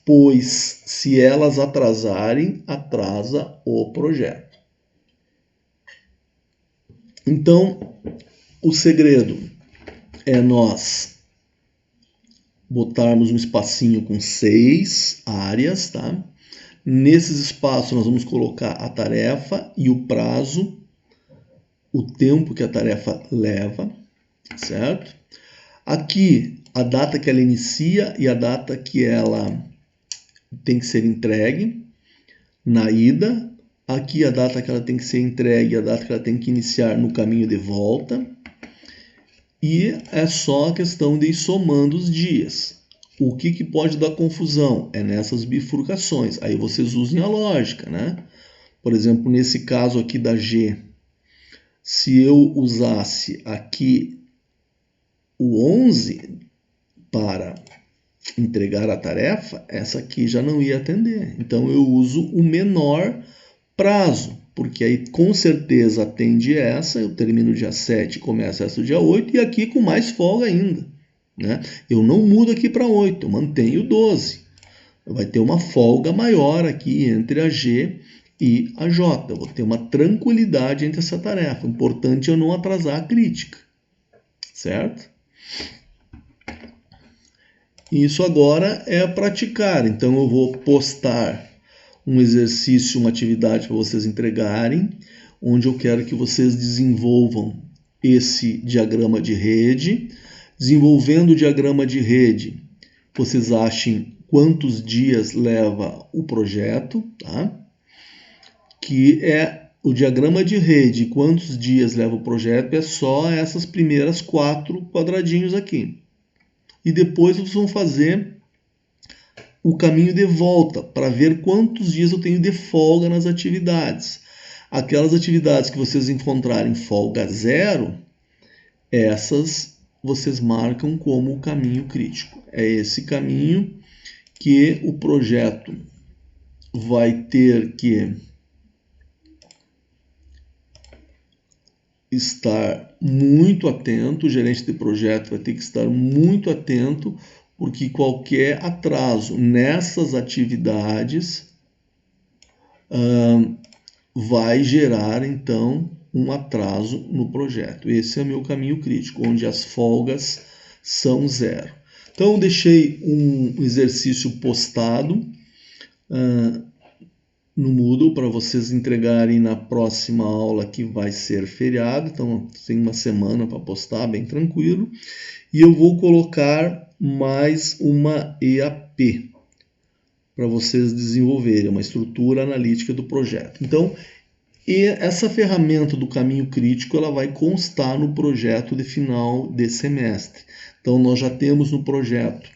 pois se elas atrasarem, atrasa o projeto. Então, o segredo é nós botarmos um espacinho com 6 áreas, tá? Nesses espaços nós vamos colocar a tarefa e o prazo, o tempo que a tarefa leva, certo? Aqui a data que ela inicia e a data que ela tem que ser entregue na ida. Aqui a data que ela tem que ser entregue e a data que ela tem que iniciar no caminho de volta. E é só a questão de ir somando os dias. O que pode dar confusão? É nessas bifurcações. Aí vocês usem a lógica, né? Por exemplo, nesse caso aqui da G, se eu usasse aqui o 11 para entregar a tarefa, essa aqui já não ia atender. Então eu uso o menor prazo, porque aí com certeza atende essa, eu termino dia 7, começa essa dia 8, e aqui com mais folga ainda. Né? Eu não mudo aqui para 8, eu mantenho 12. Vai ter uma folga maior aqui entre a G e a J. Eu vou ter uma tranquilidade entre essa tarefa. O importante é eu não atrasar a crítica. Certo? Isso agora é praticar. Então eu vou postar um exercício, uma atividade para vocês entregarem, onde eu quero que vocês desenvolvam esse diagrama de rede. Desenvolvendo o diagrama de rede, vocês achem quantos dias leva o projeto, tá? Que é o diagrama de rede, quantos dias leva o projeto, é só essas primeiras 4 quadradinhos aqui. E depois vocês vão fazer o caminho de volta para ver quantos dias eu tenho de folga nas atividades. Aquelas atividades que vocês encontrarem folga 0, essas vocês marcam como o caminho crítico. É esse caminho que o projeto vai ter que estar muito atento, o gerente de projeto vai ter que estar muito atento, porque qualquer atraso nessas atividades vai gerar, então, um atraso no projeto. Esse é o meu caminho crítico, onde as folgas são 0. Então, eu deixei um exercício postado no Moodle para vocês entregarem na próxima aula, que vai ser feriado. Então, tem uma semana para postar, bem tranquilo. E eu vou colocar mais uma EAP para vocês desenvolverem, uma estrutura analítica do projeto. Então, essa ferramenta do caminho crítico, ela vai constar no projeto de final de semestre. Então, nós já temos no projeto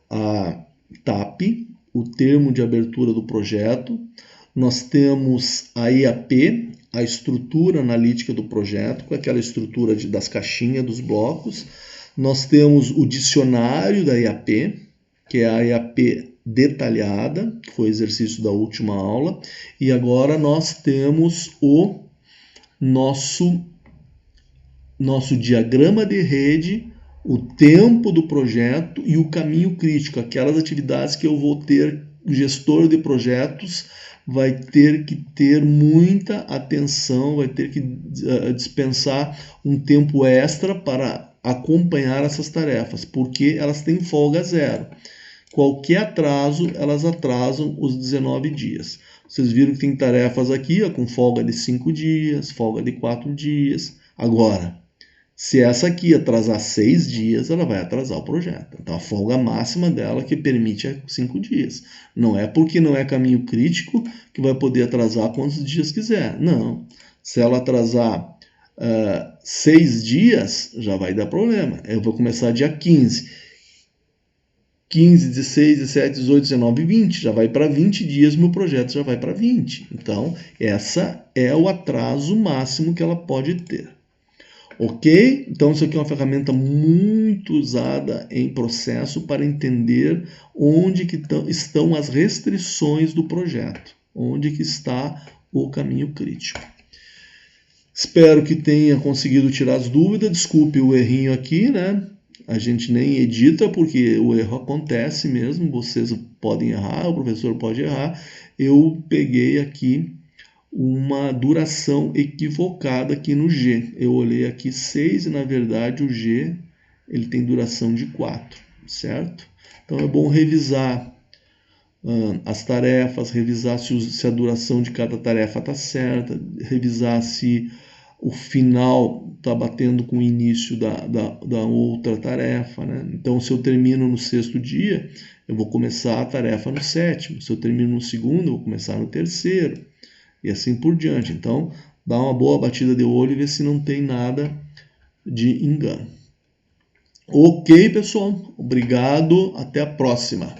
a TAP, o termo de abertura do projeto. Nós temos a EAP, a estrutura analítica do projeto, com aquela estrutura das caixinhas, dos blocos. Nós temos o dicionário da EAP, que é a EAP detalhada, que foi o exercício da última aula. E agora nós temos o nosso diagrama de rede, o tempo do projeto e o caminho crítico, aquelas atividades que eu vou ter, o gestor de projetos vai ter que ter muita atenção, vai ter que dispensar um tempo extra para acompanhar essas tarefas, porque elas têm folga 0. Qualquer atraso, elas atrasam os 19 dias. Vocês viram que tem tarefas aqui com folga de 5 dias, folga de 4 dias. Agora, se essa aqui atrasar 6 dias, ela vai atrasar o projeto. Então, a folga máxima dela que permite é 5 dias. Não é porque não é caminho crítico que vai poder atrasar quantos dias quiser. Não. Se ela atrasar 6 dias, já vai dar problema. Eu vou começar dia 15. 15, 16, 17, 18, 19, 20. Já vai para 20 dias, meu projeto já vai para 20. Então, essa é o atraso máximo que ela pode ter. Ok? Então, isso aqui é uma ferramenta muito usada em processo para entender onde que estão as restrições do projeto, onde que está o caminho crítico. Espero que tenha conseguido tirar as dúvidas. Desculpe o errinho aqui, né? A gente nem edita porque o erro acontece mesmo. Vocês podem errar, o professor pode errar. Eu peguei aqui uma duração equivocada aqui no G. Eu olhei aqui 6 e, na verdade, o G ele tem duração de 4, certo? Então, é bom revisar as tarefas, revisar se a duração de cada tarefa está certa, revisar se o final está batendo com o início da outra tarefa, né? Então, se eu termino no 6º dia, eu vou começar a tarefa no 7º. Se eu termino no 2º, eu vou começar no 3º. E assim por diante. Então, dá uma boa batida de olho e vê se não tem nada de engano. Ok, pessoal? Obrigado. Até a próxima.